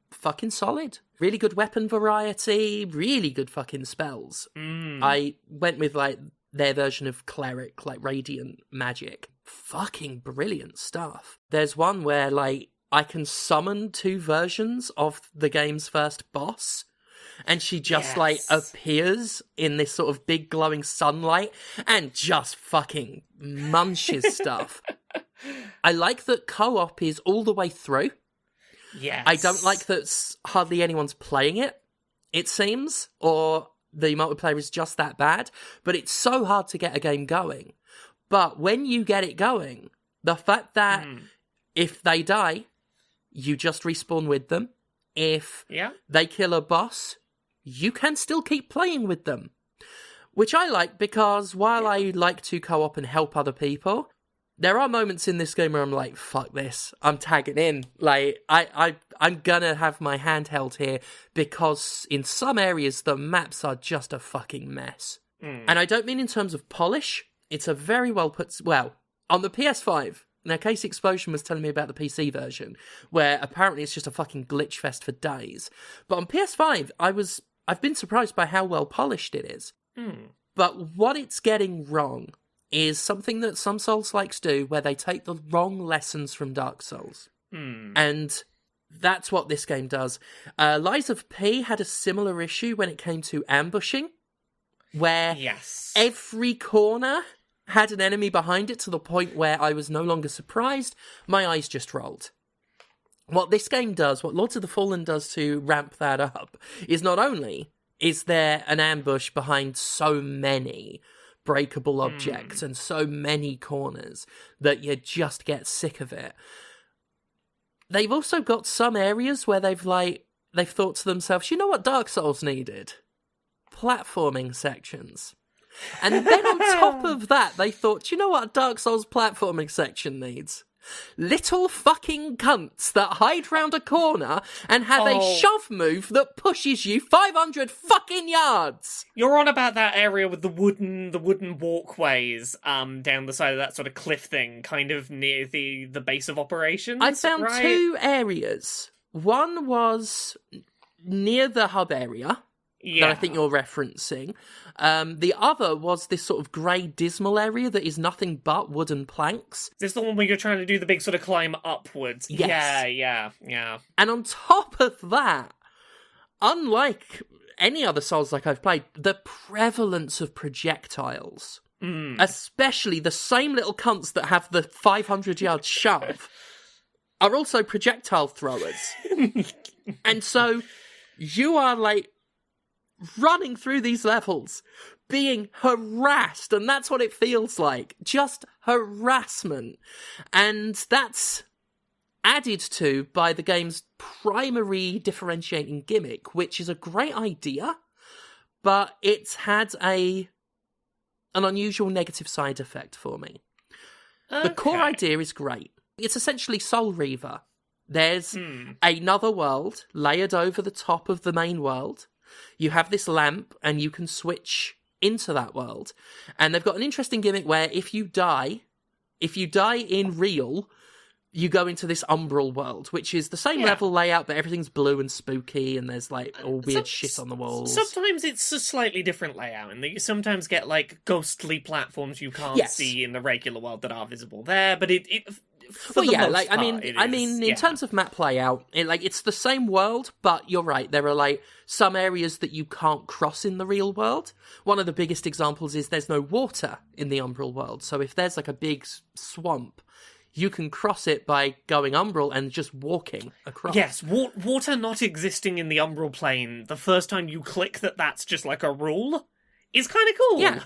fucking solid. Really good weapon variety, really good fucking spells. I went with like their version of cleric, like radiant magic. Fucking brilliant stuff. There's one where like I can summon 2 versions of the game's first boss, and she just like appears in this sort of big glowing sunlight and just fucking munches stuff. I like that co-op is all the way through. Yes. I don't like that hardly anyone's playing it, it seems, or the multiplayer is just that bad, but it's so hard to get a game going. But when you get it going, the fact that if they die, you just respawn with them. If they kill a boss, you can still keep playing with them. Which I like, because while I like to co-op and help other people, there are moments in this game where I'm like, fuck this, I'm tagging in. Like, I'm gonna have my handheld here, because in some areas the maps are just a fucking mess. And I don't mean in terms of polish. It's a very well put... Well, on the PS5, now Case Explosion was telling me about the PC version, where apparently it's just a fucking glitch fest for days. But on PS5, I've been surprised by how well polished it is. But what it's getting wrong is something that some Souls-likes do, where they take the wrong lessons from Dark Souls. And that's what this game does. Lies of P had a similar issue when it came to ambushing, where every corner had an enemy behind it, to the point where I was no longer surprised. My eyes just rolled. What this game does, what Lords of the Fallen does to ramp that up, is not only is there an ambush behind so many breakable objects and so many corners that you just get sick of it, they've also got some areas where they've thought to themselves, you know what Dark Souls needed? Platforming sections. And then on top of that, they thought, you know what a Dark Souls platforming section needs? Little fucking cunts that hide round a corner and have a shove move that pushes you 500 fucking yards. You're on about that area with the wooden walkways down the side of that sort of cliff thing, kind of near the base of operations. I found 2 areas. One was near the hub area, that I think you're referencing. The other was this sort of grey dismal area that is nothing but wooden planks. Is this the one where you're trying to do the big sort of climb upwards? Yes. Yeah. And on top of that, unlike any other Souls like I've played, the prevalence of projectiles, especially the same little cunts that have the 500-yard shove, are also projectile throwers. And so you are like running through these levels, being harassed, and that's what it feels like. Just harassment. And that's added to by the game's primary differentiating gimmick, which is a great idea, but it's had an unusual negative side effect for me. Okay. The core idea is great. It's essentially Soul Reaver. There's another world layered over the top of the main world. You have this lamp, and you can switch into that world. And they've got an interesting gimmick where if you die in real, you go into this umbral world, which is the same level layout, but everything's blue and spooky, and there's like all weird shit on the walls. Sometimes it's a slightly different layout, and you sometimes get like ghostly platforms you can't see in the regular world that are visible there. But in terms of map layout, it's the same world, but you're right. There are like some areas that you can't cross in the real world. One of the biggest examples is there's no water in the umbral world. So if there's like a big swamp, you can cross it by going umbral and just walking across. Yes, water not existing in the umbral plane, the first time you click that's just like a rule, is kind of cool. Yeah.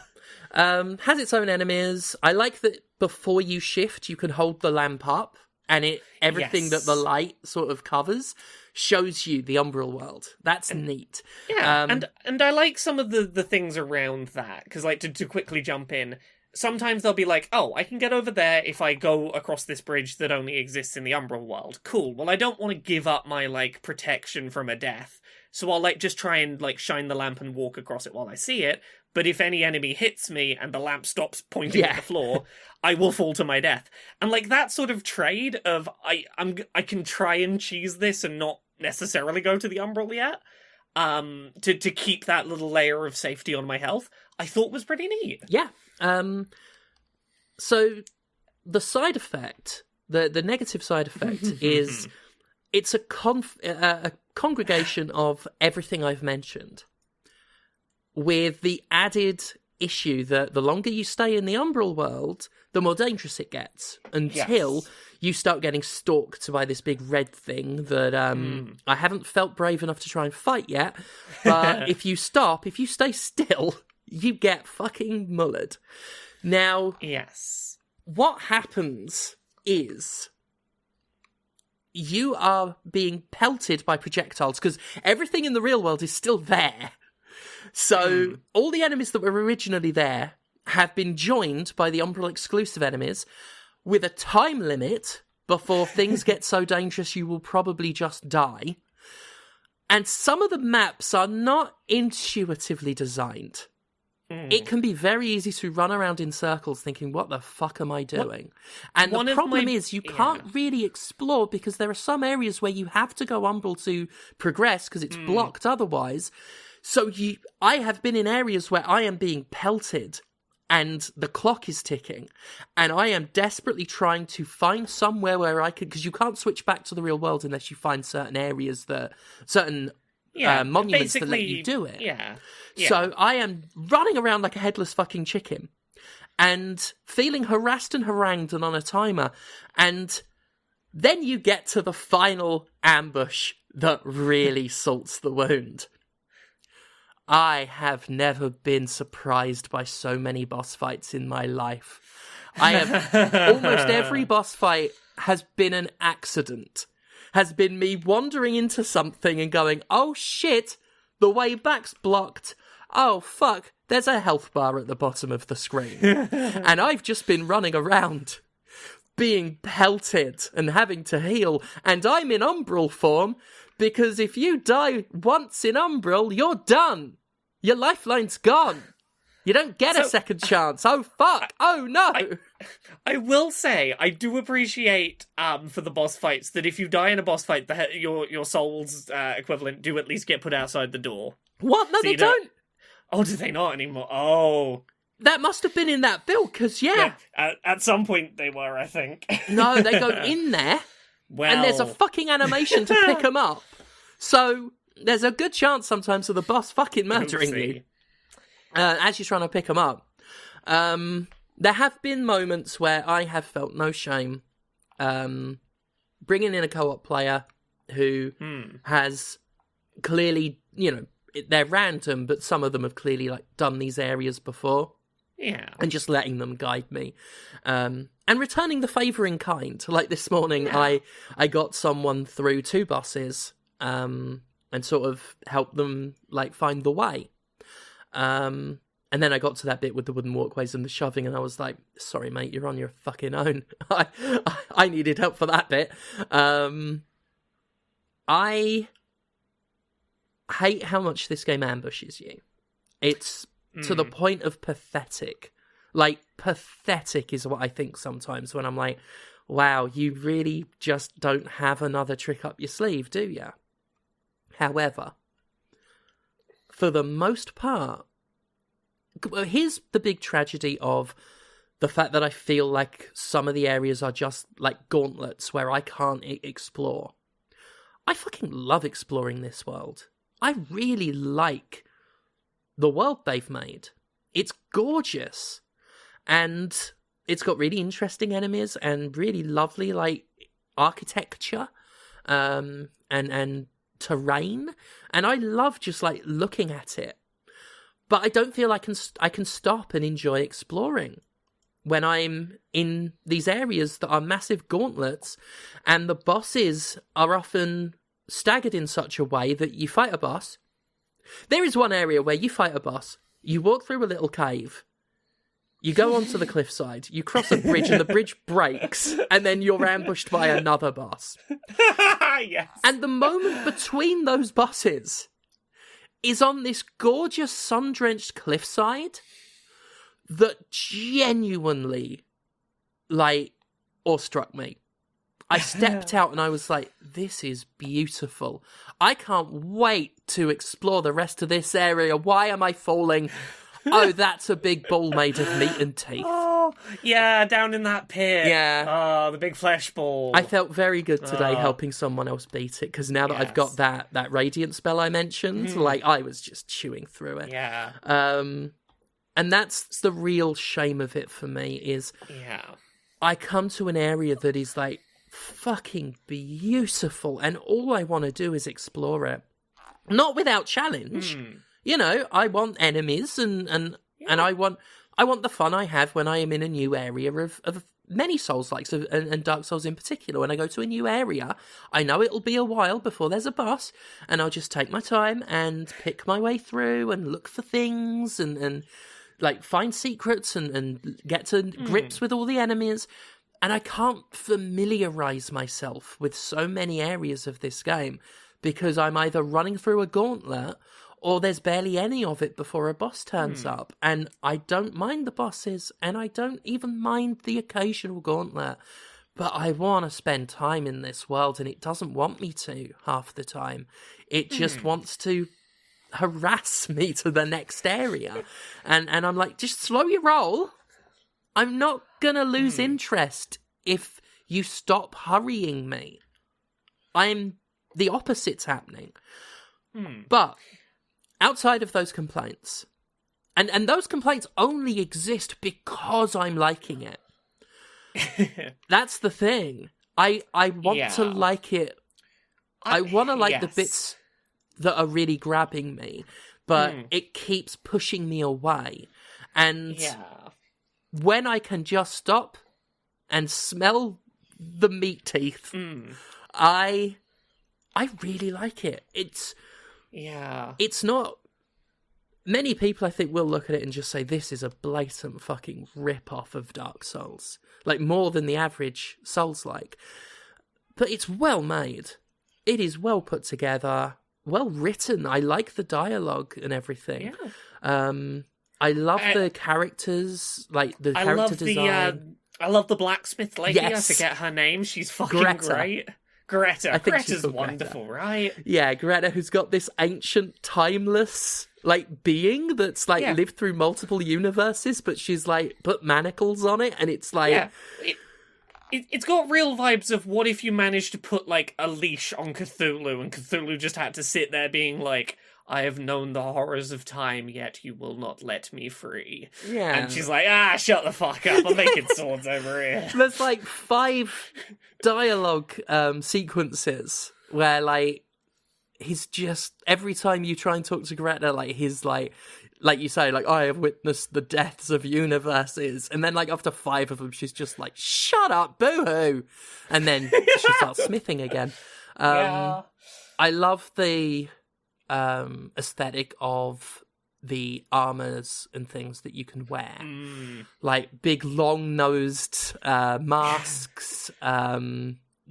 Has its own enemies. I like that before you shift, you can hold the lamp up, and everything that the light sort of covers shows you the umbral world. That's neat. Yeah, and I like some of the things around that, because like to quickly jump in, sometimes they'll be like, oh, I can get over there if I go across this bridge that only exists in the umbral world. Cool. Well, I don't want to give up my like protection from a death. so I'll like just try and like shine the lamp and walk across it while I see it. But if any enemy hits me and the lamp stops pointing at the floor, I will fall to my death. And like that sort of trade of I can try and cheese this and not necessarily go to the umbral yet, to keep that little layer of safety on my health, I thought was pretty neat. Yeah. So the side effect, the negative side effect is it's a congregation of everything I've mentioned, with the added issue that the longer you stay in the umbral world, the more dangerous it gets, until you start getting stalked by this big red thing that I haven't felt brave enough to try and fight yet, but if you stay still, you get fucking mullered. Now, what happens is you are being pelted by projectiles, because everything in the real world is still there. So all the enemies that were originally there have been joined by the Umbral exclusive enemies with a time limit before things get so dangerous you will probably just die. And some of the maps are not intuitively designed. It can be very easy to run around in circles thinking, what the fuck am I doing? And the problem is you can't really explore, because there are some areas where you have to go umbral to progress because it's blocked otherwise. So I have been in areas where I am being pelted and the clock is ticking, and I am desperately trying to find somewhere where I could, because you can't switch back to the real world unless you find certain areas monuments that let you do it. So I am running around like a headless fucking chicken and feeling harassed and harangued and on a timer. And then you get to the final ambush that really salts the wound. I have never been surprised by so many boss fights in my life. Almost every boss fight has been an accident. Has been me wandering into something and going, oh shit, the way back's blocked. Oh fuck, there's a health bar at the bottom of the screen. And I've just been running around being pelted and having to heal, and I'm in umbral form, because if you die once in umbral, you're done. Your lifeline's gone. You don't get a second chance. Oh fuck. Oh no. I will say, I do appreciate for the boss fights that if you die in a boss fight, your soul's equivalent do at least get put outside the door. What? No, so they don't. Oh, do they not anymore? Oh. That must have been in that build, because, at some point they were, I think. No, they go in there, and there's a fucking animation to pick them up. So there's a good chance sometimes of the boss fucking murdering you as you're trying to pick them up. There have been moments where I have felt no shame bringing in a co-op player who has clearly, they're random, but some of them have clearly done these areas before. Yeah. And just letting them guide me. And returning the favour in kind. Like this morning, I got someone through 2 bosses and sort of helped them find the way. And then I got to that bit with the wooden walkways and the shoving, and I was like, sorry, mate, you're on your fucking own. I needed help for that bit. I hate how much this game ambushes you. It's to the point of pathetic. Pathetic is what I think sometimes when I'm like, wow, you really just don't have another trick up your sleeve, do you? However, for the most part, here's the big tragedy of the fact that I feel like some of the areas are just like gauntlets where I can't explore. I fucking love exploring this world. I really like the world they've made. It's gorgeous. And it's got really interesting enemies and really lovely, architecture and terrain. And I love just, looking at it. But I don't feel I can stop and enjoy exploring when I'm in these areas that are massive gauntlets, and the bosses are often staggered in such a way that you fight a boss. There is one area where you fight a boss, you walk through a little cave, you go onto the cliffside, you cross a bridge and the bridge breaks, and then you're ambushed by another boss. Yes. And the moment between those bosses is on this gorgeous sun-drenched cliffside that genuinely, like, awestruck me. I stepped out and I was like, this is beautiful. I can't wait to explore the rest of this area. Why am I falling? Oh, that's a big ball made of meat and teeth. Oh, yeah, down in that pit. Yeah. Oh, the big flesh ball. I felt very good today helping someone else beat it, because now that I've got that radiant spell I mentioned, like, I was just chewing through it. Yeah. And that's the real shame of it for me, is I come to an area that is, like, fucking beautiful, and all I want to do is explore it. Not without challenge. You know, I want enemies, and I want the fun I have when I am in a new area of many Souls-likes, and Dark Souls in particular. When I go to a new area, I know it'll be a while before there's a boss, and I'll just take my time and pick my way through and look for things and like find secrets and get to grips with all the enemies. And I can't familiarise myself with so many areas of this game because I'm either running through a gauntlet or there's barely any of it before a boss turns up. And I don't mind the bosses, and I don't even mind the occasional gauntlet. But I want to spend time in this world, and it doesn't want me to half the time. It just wants to harass me to the next area. And I'm like, just slow your roll. I'm not going to lose interest if you stop hurrying me. The opposite's happening. But outside of those complaints, and those complaints only exist because I'm liking it. That's the thing. I want to like it. I want to like the bits that are really grabbing me, but it keeps pushing me away. And when I can just stop and smell the meat teeth, I really like it. It's not... Many people, I think, will look at it and just say, this is a blatant fucking rip-off of Dark Souls. Like, more than the average Souls-like. But it's well made. It is well put together, well written. I like the dialogue and everything. I love the characters, like the character design. I love the blacksmith lady. Yes. I forget her name. She's fucking Greta. Great. Greta. Greta's called wonderful, right? Yeah, Greta, who's got this ancient, timeless, like, being that's, like, lived through multiple universes, but she's, like, put manacles on it, and it's, like... Yeah. It's got real vibes of what if you managed to put, like, a leash on Cthulhu, and Cthulhu just had to sit there being like, I have known the horrors of time, yet you will not let me free. Yeah. And she's like, shut the fuck up, I'm making swords over here. There's, like, 5 dialogue sequences where, like, he's just... Every time you try and talk to Greta, like, he's, like you say, like, I have witnessed the deaths of universes. And then, like, after 5 of them, she's just like, shut up, boo-hoo! And then she starts smithing again. I love the aesthetic of the armors and things that you can wear. Like, big, long-nosed masks,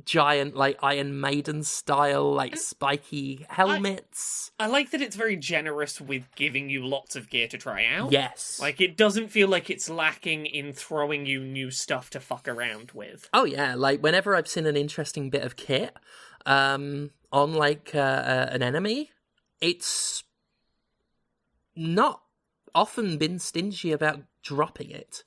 giant, like, Iron Maiden style, like, spiky helmets. I like that it's very generous with giving you lots of gear to try out. Yes. Like, it doesn't feel like it's lacking in throwing you new stuff to fuck around with. Oh, yeah. Like, whenever I've seen an interesting bit of kit on, like, an enemy, it's not often been stingy about dropping it.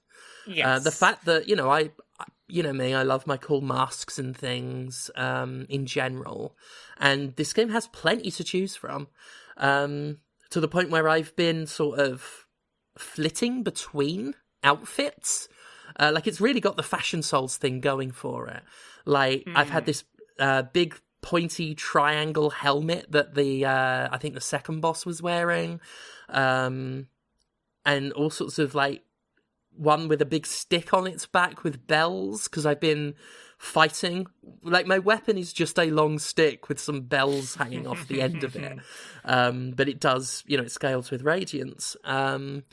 Yes. The fact that, you know me, I love my cool masks and things in general. And this game has plenty to choose from. To the point where I've been sort of flitting between outfits. Like, it's really got the Fashion Souls thing going for it. Like, I've had this big pointy triangle helmet that I think the second boss was wearing. And all sorts of, like, one with a big stick on its back with bells, because I've been fighting. Like, my weapon is just a long stick with some bells hanging off the end of it. But it does, it scales with radiance. And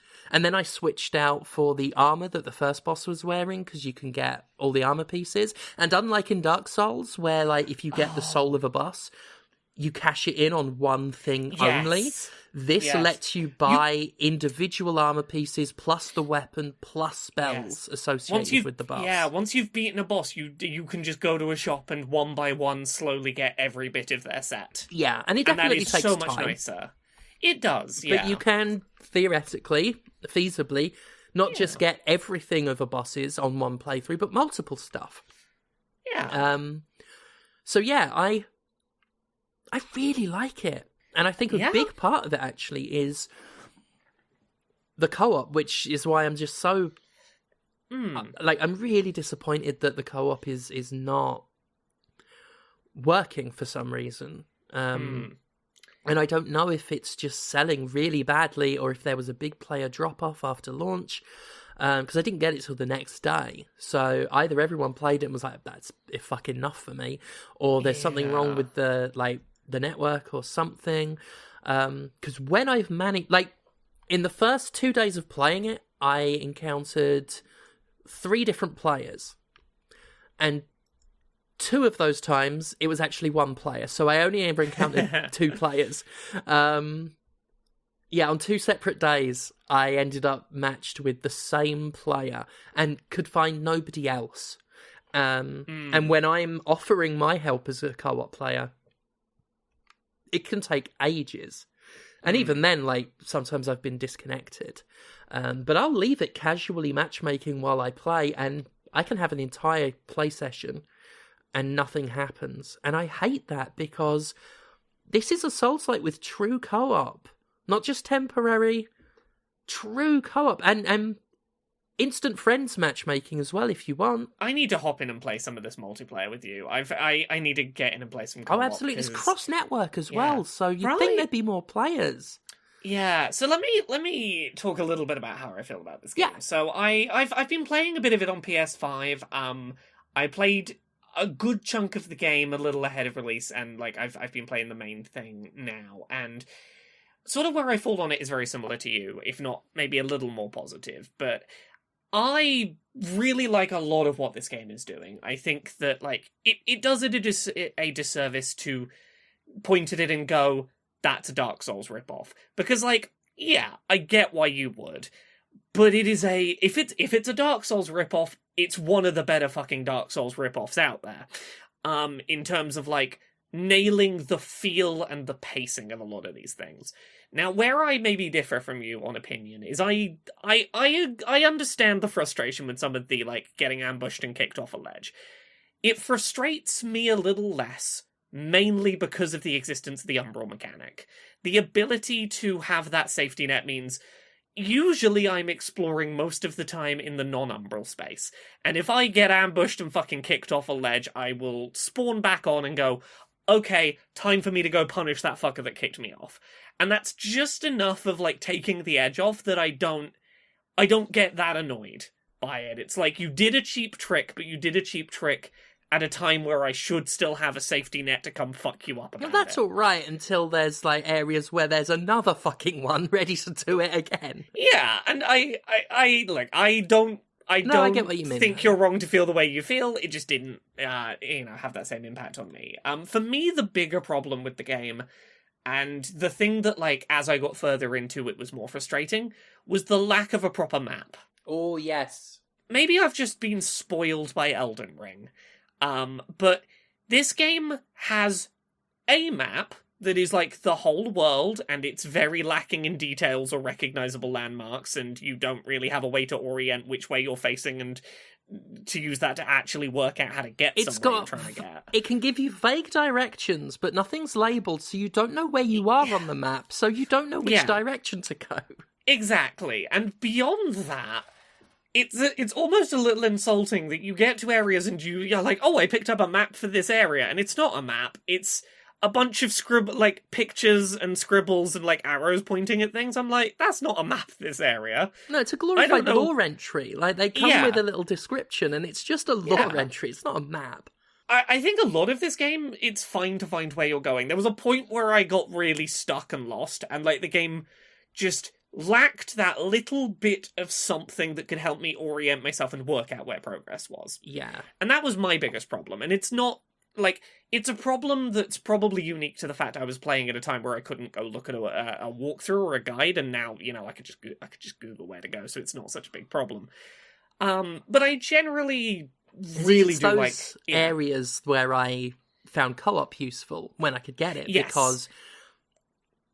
then I switched out for the armor that the first boss was wearing, because you can get all the armor pieces. And unlike in Dark Souls, where, like, if you get the soul of a boss, you cash it in on one thing only. Yes. This Yes. lets you buy individual armor pieces plus the weapon plus spells Yes. associated with the boss. Yeah, once you've beaten a boss, you can just go to a shop and one by one slowly get every bit of their set. Yeah, and it And that definitely is takes so time. much nicer. It does, yeah. But you can theoretically, feasibly, not just get everything of a boss's on one playthrough, but multiple stuff. Yeah. So yeah, I really like it. And I think a big part of it actually is the co-op, which is why I'm just so I'm really disappointed that the co-op is not working for some reason. And I don't know if it's just selling really badly or if there was a big player drop-off after launch, because I didn't get it till the next day. So either everyone played it and was like, that's fucking enough for me, or there's something wrong with the network or something. Because when I've managed... in the first 2 days of playing it, I encountered 3 different players. And 2 of those times, it was actually 1 player. So I only ever encountered 2 players. On 2 separate days, I ended up matched with the same player and could find nobody else. And when I'm offering my help as a co-op player, it can take ages. And even then, sometimes I've been disconnected. But I'll leave it casually matchmaking while I play, and I can have an entire play session and nothing happens. And I hate that, because this is a Souls-like with true co-op. Not just temporary, true co-op. And instant friends matchmaking as well, if you want. I need to hop in and play some of this multiplayer with you. I need to get in and play some co-op. Oh, absolutely. It's cross-network as Yeah. well, so you'd think there'd be more players. Yeah, so let me talk a little bit about how I feel about this game. Yeah. So I've been playing a bit of it on PS5. I played a good chunk of the game a little ahead of release, and I've been playing the main thing now, and sort of where I fall on it is very similar to you, if not maybe a little more positive. But I really like a lot of what this game is doing. I think that it does it a disservice to point at it and go, that's a Dark Souls ripoff. Because I get why you would. But it is if it's a Dark Souls ripoff, it's one of the better fucking Dark Souls ripoffs out there. In terms of nailing the feel and the pacing of a lot of these things. Now, where I maybe differ from you on opinion is I understand the frustration with some of the getting ambushed and kicked off a ledge. It frustrates me a little less, mainly because of the existence of the umbral mechanic. The ability to have that safety net means usually I'm exploring most of the time in the non-umbral space. And if I get ambushed and fucking kicked off a ledge, I will spawn back on and go, okay, time for me to go punish that fucker that kicked me off. And that's just enough of taking the edge off that I don't get that annoyed by it. It's you did a cheap trick, but you did a cheap trick at a time where I should still have a safety net to come fuck you up about Well, that's it. all right until there's areas where there's another fucking one ready to do it again. Yeah, and I don't I get what you mean. think you're wrong to feel the way you feel. It just didn't, have that same impact on me. For me, the bigger problem with the game, and the thing that, as I got further into it was more frustrating, was the lack of a proper map. Oh, yes. Maybe I've just been spoiled by Elden Ring. But this game has a map that is the whole world, and it's very lacking in details or recognizable landmarks, and you don't really have a way to orient which way you're facing and to use that to actually work out how to get somewhere you're trying to get. It can give you vague directions, but nothing's labelled, so you don't know where you are on the map, so you don't know which direction to go. Exactly, and beyond that, it's almost a little insulting that you get to areas and you're like, oh, I picked up a map for this area, and it's not a map, it's a bunch of pictures and scribbles and arrows pointing at things. I'm like, that's not a map, this area. No, it's a glorified lore entry. They come with a little description, and it's just a lore entry. It's not a map. I think a lot of this game, it's fine to find where you're going. There was a point where I got really stuck and lost, and the game just lacked that little bit of something that could help me orient myself and work out where progress was. Yeah. And that was my biggest problem. And it's not like, it's a problem that's probably unique to the fact I was playing at a time where I couldn't go look at a walkthrough or a guide, and now, I could just Google where to go, so it's not such a big problem. But I generally really do like areas where I found co-op useful when I could get it, because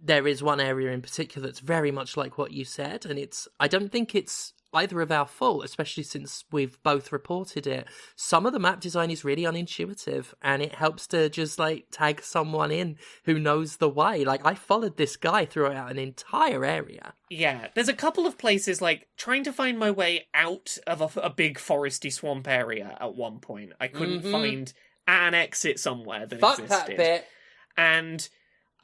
there is one area in particular that's very much like what you said, and I don't think it's either of our fault, especially since we've both reported it. Some of the map design is really unintuitive, and it helps to just, like, tag someone in who knows the way. Like, I followed this guy throughout an entire area. Yeah, there's a couple of places, like, trying to find my way out of a big foresty swamp area at one point. I couldn't find an exit somewhere that existed. Fuck that bit. And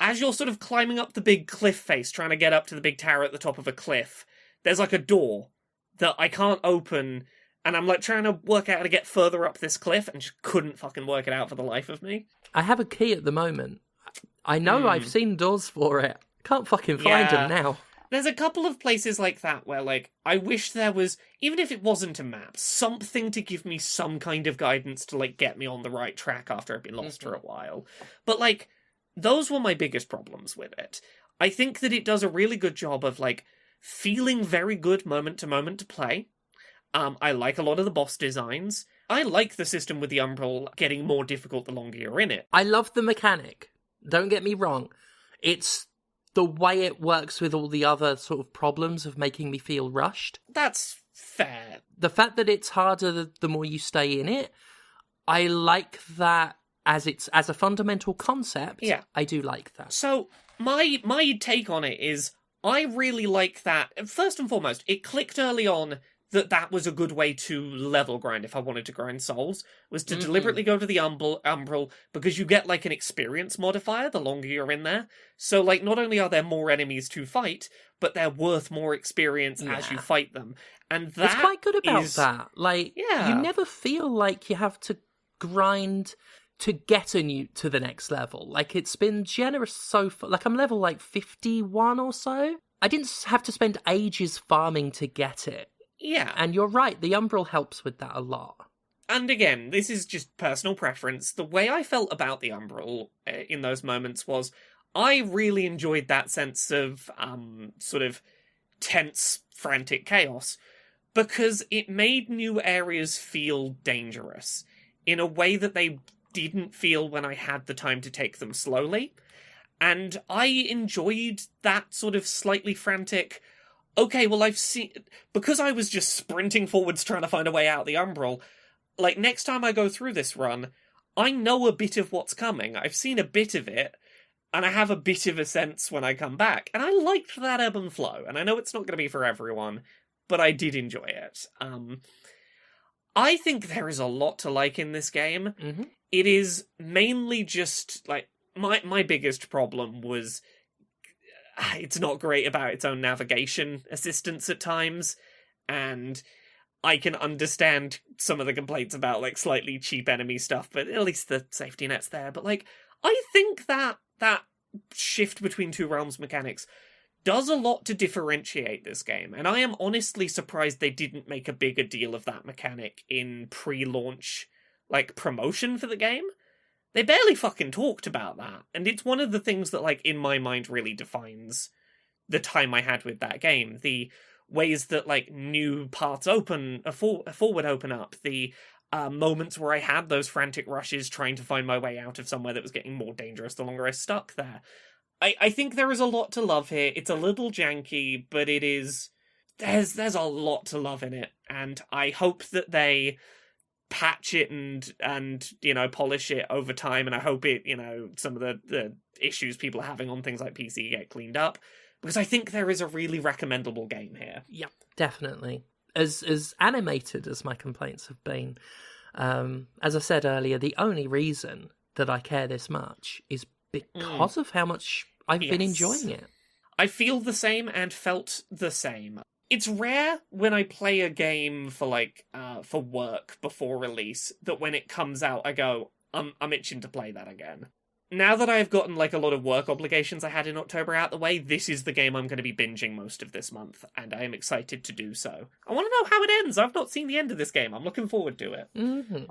as you're sort of climbing up the big cliff face, trying to get up to the big tower at the top of a cliff, there's, like, a door that I can't open, and I'm, like, trying to work out how to get further up this cliff, and just couldn't fucking work it out for the life of me. I have a key at the moment. I know I've seen doors for it. Can't fucking find them now. There's a couple of places like that where, like, I wish there was, even if it wasn't a map, something to give me some kind of guidance to, like, get me on the right track after I've been lost for a while. But, like, those were my biggest problems with it. I think that it does a really good job of, like, feeling very good moment to moment to play. I like a lot of the boss designs. I like the system with the Umbral getting more difficult the longer you're in it. I love the mechanic. Don't get me wrong. It's the way it works with all the other sort of problems of making me feel rushed. That's fair. The fact that it's harder the more you stay in it, I like that as a fundamental concept. Yeah. I do like that. So my take on it is, I really like that. First and foremost, it clicked early on that was a good way to level grind if I wanted to grind souls, was to deliberately go to the Umbral, because you get, like, an experience modifier the longer you're in there. So, like, not only are there more enemies to fight, but they're worth more experience as you fight them. And that it's quite good about that. Like, yeah. You never feel like you have to grind to get to the next level. Like, it's been generous so far. Like, I'm level, like, 51 or so. I didn't have to spend ages farming to get it. Yeah. And you're right, the Umbral helps with that a lot. And again, this is just personal preference. The way I felt about the Umbral in those moments was, I really enjoyed that sense of sort of tense, frantic chaos, because it made new areas feel dangerous in a way that they didn't feel when I had the time to take them slowly. And I enjoyed that sort of slightly frantic, okay, well, I've seen, because I was just sprinting forwards trying to find a way out the Umbral, like, next time I go through this run, I know a bit of what's coming. I've seen a bit of it, and I have a bit of a sense when I come back. And I liked that ebb and flow, and I know it's not going to be for everyone, but I did enjoy it. I think there is a lot to like in this game. Mm-hmm. It is mainly just, like, my biggest problem was it's not great about its own navigation assistance at times, and I can understand some of the complaints about, like, slightly cheap enemy stuff, but at least the safety net's there. But, like, I think that shift between two realms mechanics does a lot to differentiate this game, and I am honestly surprised they didn't make a bigger deal of that mechanic in pre-launch, like, promotion for the game. They barely fucking talked about that, and it's one of the things that, like, in my mind really defines the time I had with that game. The ways that, like, new parts forward open up, the moments where I had those frantic rushes trying to find my way out of somewhere that was getting more dangerous the longer I stuck there. I think there is a lot to love here. It's a little janky, but it is... There's a lot to love in it, and I hope that they patch it and polish it over time, and I hope it, some of the issues people are having on things like PC get cleaned up, because I think there is a really recommendable game here. Yep, definitely. As animated as my complaints have been, as I said earlier, the only reason that I care this much is because of how much I've been enjoying it. I feel the same and felt the same. It's rare when I play a game for work before release that when it comes out I go, I'm itching to play that again. Now that I've gotten, like, a lot of work obligations I had in October out the way, this is the game I'm going to be binging most of this month, and I am excited to do so. I want to know how it ends. I've not seen the end of this game. I'm looking forward to it. Mm-hmm.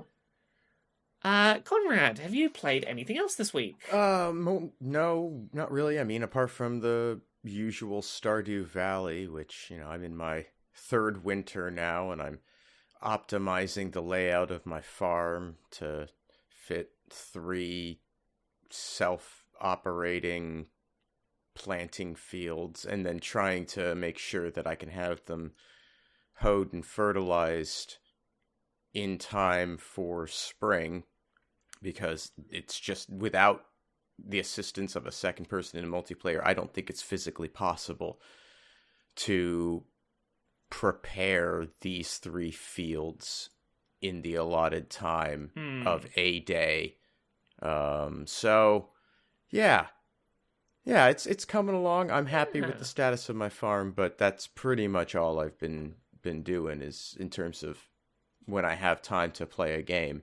Conrad, have you played anything else this week? No, not really. I mean, apart from the usual Stardew Valley, which, I'm in my third winter now, and I'm optimizing the layout of my farm to fit 3 self-operating planting fields, and then trying to make sure that I can have them hoed and fertilized in time for spring, because it's just, without the assistance of a second person in a multiplayer, I don't think it's physically possible to prepare these 3 fields in the allotted time of a day. So yeah, it's coming along. I'm happy with the status of my farm, but that's pretty much all I've been doing, is in terms of when I have time to play a game.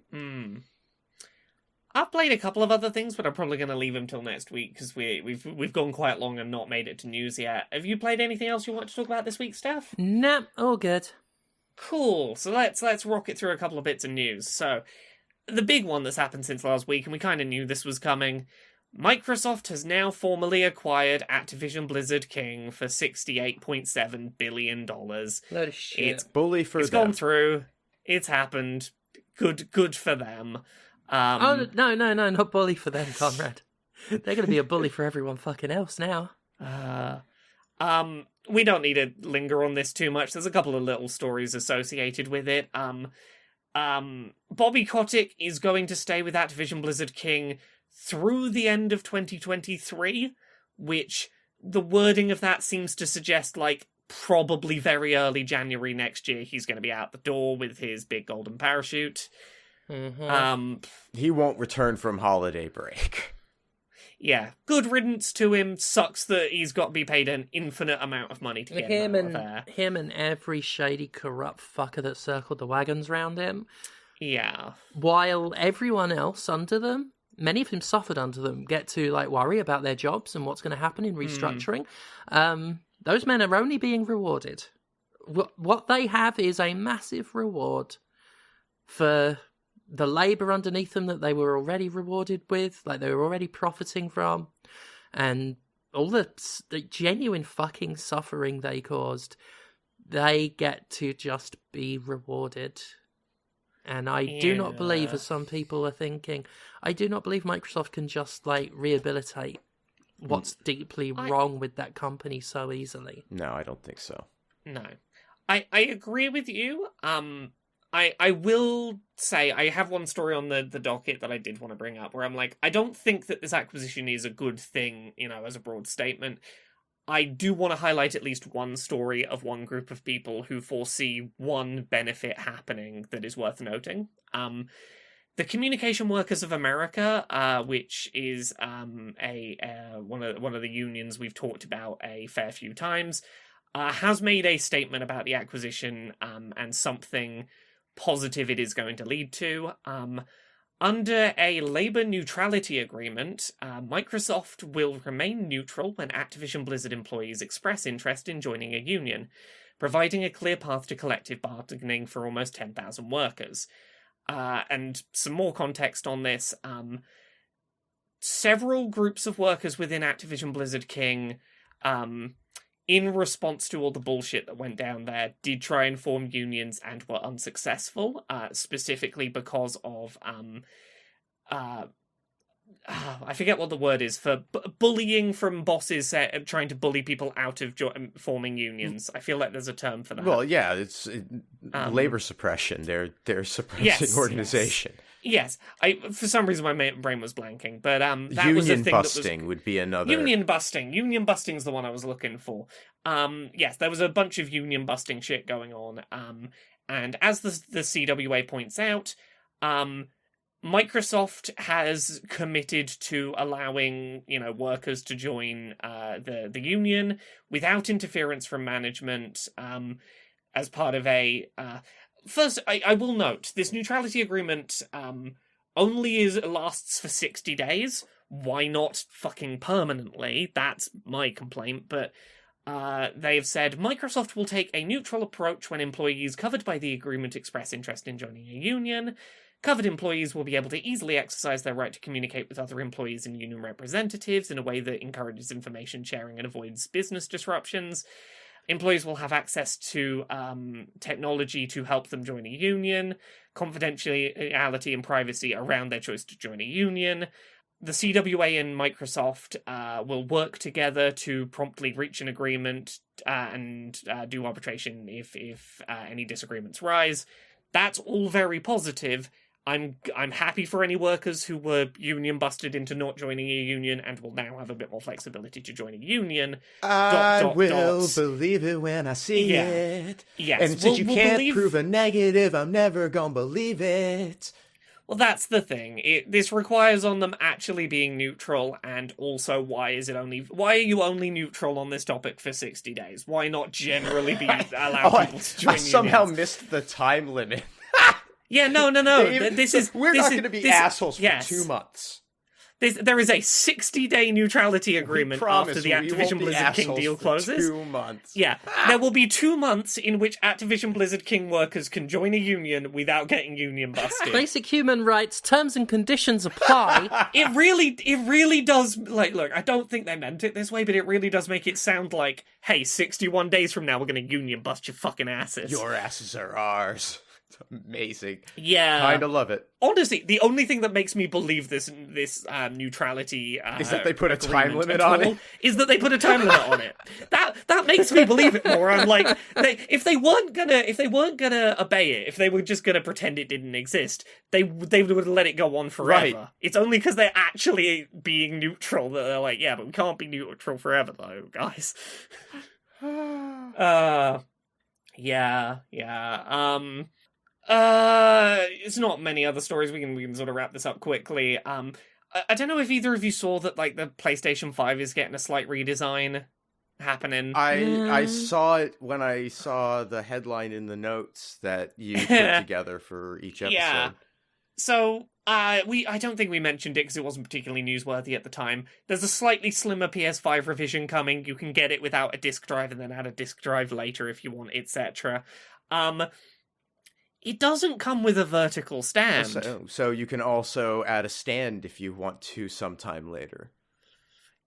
I've played a couple of other things, but I'm probably going to leave them till next week because we've gone quite long and not made it to news yet. Have you played anything else you want to talk about this week, Steph? Nah, all good. Cool. So let's rock it through a couple of bits of news. So the big one that's happened since last week, and we kind of knew this was coming. Microsoft has now formally acquired Activision Blizzard King for $68.7 billion. Load of shit. It's Bully for It's them. gone through. It's happened. Good for them. No, not bully for them, Conrad. They're going to be a bully for everyone fucking else now. We don't need to linger on this too much. There's a couple of little stories associated with it. Bobby Kotick is going to stay with Activision Blizzard King through the end of 2023, which the wording of that seems to suggest, like, probably very early January next year he's going to be out the door with his big golden parachute. Mm-hmm. He won't return from holiday break. Yeah, good riddance to him. Sucks that he's got to be paid an infinite amount of money to get him out of there. Him and every shady, corrupt fucker that circled the wagons round him. Yeah. While everyone else under them, many of them suffered under them, get to like worry about their jobs and what's going to happen in restructuring. Those men are only being rewarded. What they have is a massive reward for the labour underneath them that they were already rewarded with, like they were already profiting from, and all the genuine fucking suffering they caused. They get to just be rewarded. And I do not believe, as some people are thinking, I do not believe Microsoft can just like rehabilitate what's deeply wrong with that company so easily. No, I don't think so. No. I agree with you. I will say, I have one story on the docket that I did want to bring up, where I'm like, I don't think that this acquisition is a good thing, as a broad statement. I do want to highlight at least one story of one group of people who foresee one benefit happening that is worth noting. The Communication Workers of America, which is one of the unions we've talked about a fair few times, has made a statement about the acquisition and something positive it is going to lead to. Under a labor neutrality agreement, Microsoft will remain neutral when Activision Blizzard employees express interest in joining a union, providing a clear path to collective bargaining for almost 10,000 workers. And some more context on this. Several groups of workers within Activision Blizzard King, in response to all the bullshit that went down there, did try and form unions and were unsuccessful, specifically because of I forget what the word is for bullying from bosses trying to bully people out of forming unions. I feel like there's a term for that. Well, yeah, it's labor suppression. They're suppressing organization. Yes, for some reason my brain was blanking, but that union was a thing busting would be another. Union busting's the one I was looking for. Yes, there was a bunch of union busting shit going on. And as the CWA points out, Microsoft has committed to allowing, workers to join the union without interference from management, as part of a. First, I will note this neutrality agreement only lasts for 60 days. Why not fucking permanently? That's my complaint. But they've said Microsoft will take a neutral approach when employees covered by the agreement express interest in joining a union. Covered employees will be able to easily exercise their right to communicate with other employees and union representatives in a way that encourages information sharing and avoids business disruptions. Employees will have access to technology to help them join a union, confidentiality and privacy around their choice to join a union. The CWA and Microsoft will work together to promptly reach an agreement and do arbitration if any disagreements rise. That's all very positive. I'm happy for any workers who were union busted into not joining a union and will now have a bit more flexibility to join a union. I will believe it when I see it. Yes. And since you can't prove a negative, I'm never gonna believe it. Well, that's the thing. This requires on them actually being neutral, and also why are you only neutral on this topic for 60 days? Why not generally be allow people to join I somehow unions? missed the time limit. Yeah, no. We're not going to be assholes for 2 months. There is a 60-day neutrality agreement after the Activision Blizzard King deal closes. 2 months. Yeah, there will be 2 months in which Activision Blizzard King workers can join a union without getting union busted. Basic human rights, terms and conditions apply. It really does, look, I don't think they meant it this way, but it really does make it sound like, hey, 61 days from now we're going to union bust your fucking asses. Your asses are ours. It's amazing. Yeah. Kinda love it. Honestly, the only thing that makes me believe this neutrality is that they put a time limit on it. Is that they put a time limit on it. That makes me believe it more. I'm like, if they weren't gonna obey it, if they were just gonna pretend it didn't exist, they would let it go on forever. Right. It's only because they're actually being neutral that they're like, yeah, but we can't be neutral forever though, guys. It's not many other stories. We can sort of wrap this up quickly. I don't know if either of you saw that, like, the PlayStation 5 is getting a slight redesign happening. I saw it when I saw the headline in the notes that you put together for each episode. Yeah. So, I don't think we mentioned it because it wasn't particularly newsworthy at the time. There's a slightly slimmer PS5 revision coming. You can get it without a disc drive and then add a disc drive later if you want, etc. It doesn't come with a vertical stand. So you can also add a stand if you want to sometime later.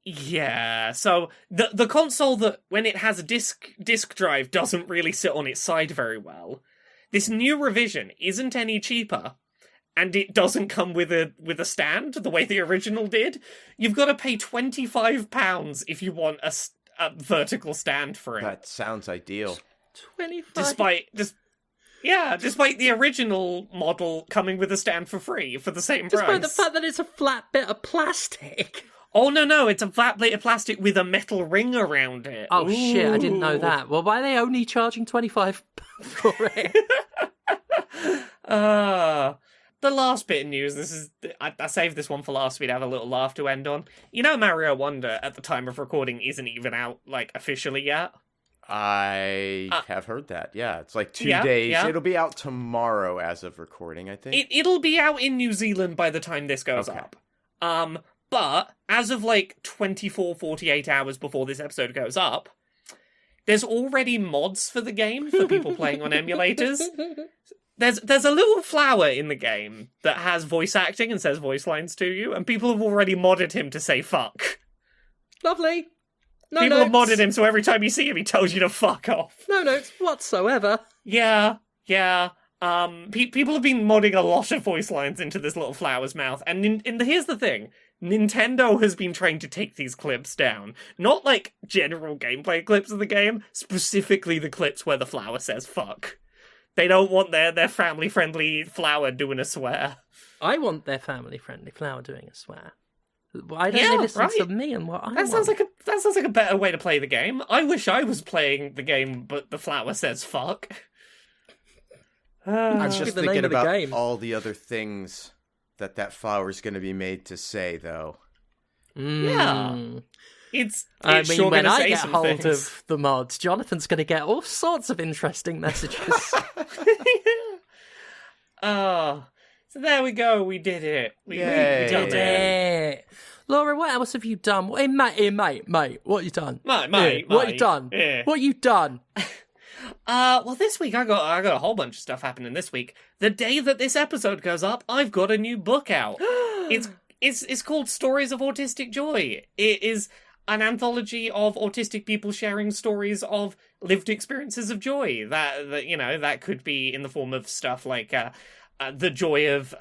Yeah, so the console that, when it has a disc drive, doesn't really sit on its side very well. This new revision isn't any cheaper, and it doesn't come with a stand the way the original did. You've got to pay £25 if you want a vertical stand for it. That sounds ideal. 25. Despite the original model coming with a stand for free for the same price. Despite the fact that it's a flat bit of plastic. Oh, no, it's a flat plate of plastic with a metal ring around it. Oh, shit, I didn't know that. Well, why are they only charging 25 for it? The last bit of news, I saved this one for last, we'd have a little laugh to end on. You know Mario Wonder, at the time of recording, isn't even out, like, officially yet? I have heard that. Yeah, it's like 2 days. Yeah. It'll be out tomorrow as of recording, I think. It'll be out in New Zealand by the time this goes up. But as of like 24, 48 hours before this episode goes up, there's already mods for the game for people playing on emulators. There's a little flower in the game that has voice acting and says voice lines to you, and people have already modded him to say fuck. Lovely. No People notes. have modded him, so every time you see him, he tells you to fuck off. No notes whatsoever. Yeah. People have been modding a lot of voice lines into this little flower's mouth, and here's the thing. Nintendo has been trying to take these clips down. Not like general gameplay clips of the game, specifically the clips where the flower says fuck. They don't want their family-friendly flower doing a swear. I want their family-friendly flower doing a swear. Why don't they listen to me and what I want? Sounds like a better way to play the game. I wish I was playing the game, but the flower says fuck. I'm just thinking about all the other things that flower's going to be made to say, though. Yeah. It's when I get hold things. of the mods, Jonathan's going to get all sorts of interesting messages. So there we go. We did it. We did it. Laura, what else have you done? Hey, mate, what you done? Mate, what you done? Yeah. What you done? Well, this week I got a whole bunch of stuff happening this week. The day that this episode goes up, I've got a new book out. It's called Stories of Autistic Joy. It is an anthology of autistic people sharing stories of lived experiences of joy. That could be in the form of stuff like the joy of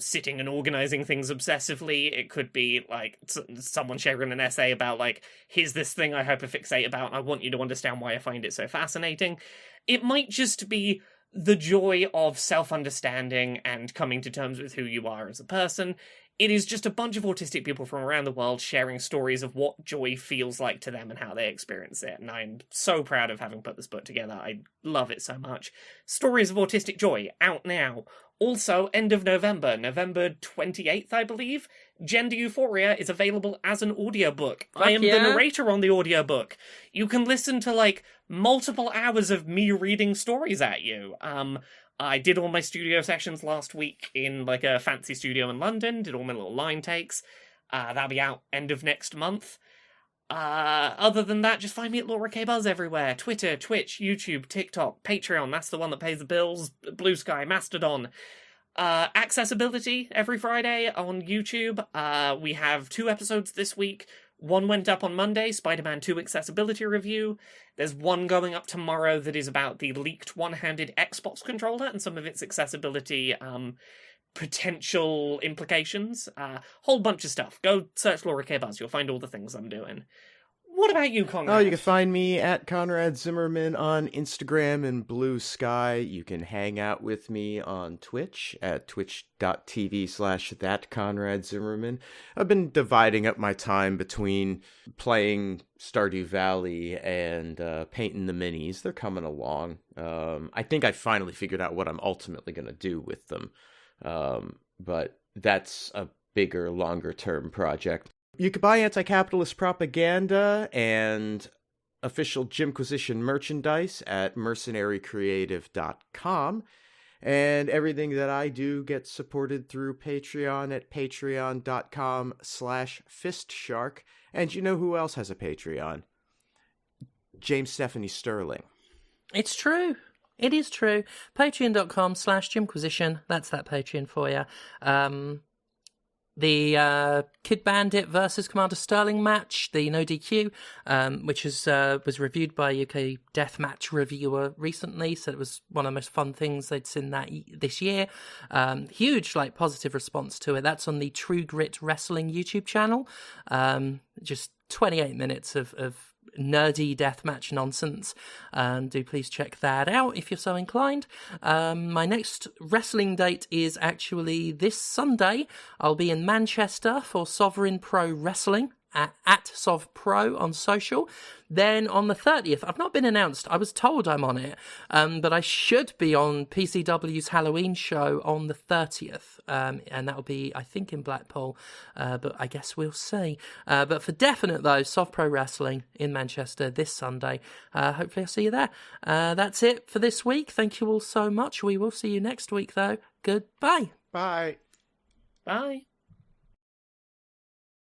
sitting and organizing things obsessively. It could be like someone sharing an essay about like, here's this thing I hyperfixate about, and I want you to understand why I find it so fascinating. It might just be the joy of self-understanding and coming to terms with who you are as a person. It is just a bunch of autistic people from around the world sharing stories of what joy feels like to them and how they experience it. And I'm so proud of having put this book together. I love it so much. Stories of Autistic Joy, out now. Also, end of November 28th, I believe, Gender Euphoria is available as an audiobook. I am the narrator on the audiobook. You can listen to, like, multiple hours of me reading stories at you. I did all my studio sessions last week in, like, a fancy studio in London, did all my little line takes. That'll be out end of next month. Other than that, just find me at Laura K. Buzz everywhere. Twitter, Twitch, YouTube, TikTok, Patreon, that's the one that pays the bills, Blue Sky, Mastodon. Accessibility every Friday on YouTube. We have 2 episodes this week. One went up on Monday, Spider-Man 2 accessibility review. There's one going up tomorrow that is about the leaked one-handed Xbox controller and some of its accessibility potential implications. Whole bunch of stuff. Go search Laura K. Buzz. You'll find all the things I'm doing. What about you, Conrad? Oh, you can find me at Conrad Zimmerman on Instagram and Blue Sky. You can hang out with me on Twitch at twitch.tv/thatconradzimmerman. I've been dividing up my time between playing Stardew Valley and painting the minis. They're coming along. I think I finally figured out what I'm ultimately going to do with them. But that's a bigger, longer-term project. You can buy anti-capitalist propaganda and official Jimquisition merchandise at mercenarycreative.com. And everything that I do gets supported through Patreon at patreon.com/fistshark. And you know who else has a Patreon? James Stephanie Sterling. It's true. It is true. Patreon.com/Jimquisition. That's that Patreon for you. The Kid Bandit versus Commander Sterling match, the no DQ, which was reviewed by a UK Deathmatch reviewer recently, said it was one of the most fun things they'd seen this year. Huge, positive response to it. That's on the True Grit Wrestling YouTube channel. Just 28 minutes of nerdy deathmatch nonsense. Do please check that out if you're so inclined. My next wrestling date is actually this Sunday. I'll be in Manchester for Sovereign Pro Wrestling at SovPro on social. Then on the 30th, I've not been announced. I was told I'm on it, but I should be on PCW's Halloween show on the 30th, and that'll be, I think, in Blackpool, but I guess we'll see. But for definite, though, SovPro Wrestling in Manchester this Sunday. Hopefully I'll see you there. That's it for this week. Thank you all so much. We will see you next week, though. Goodbye. Bye. Bye.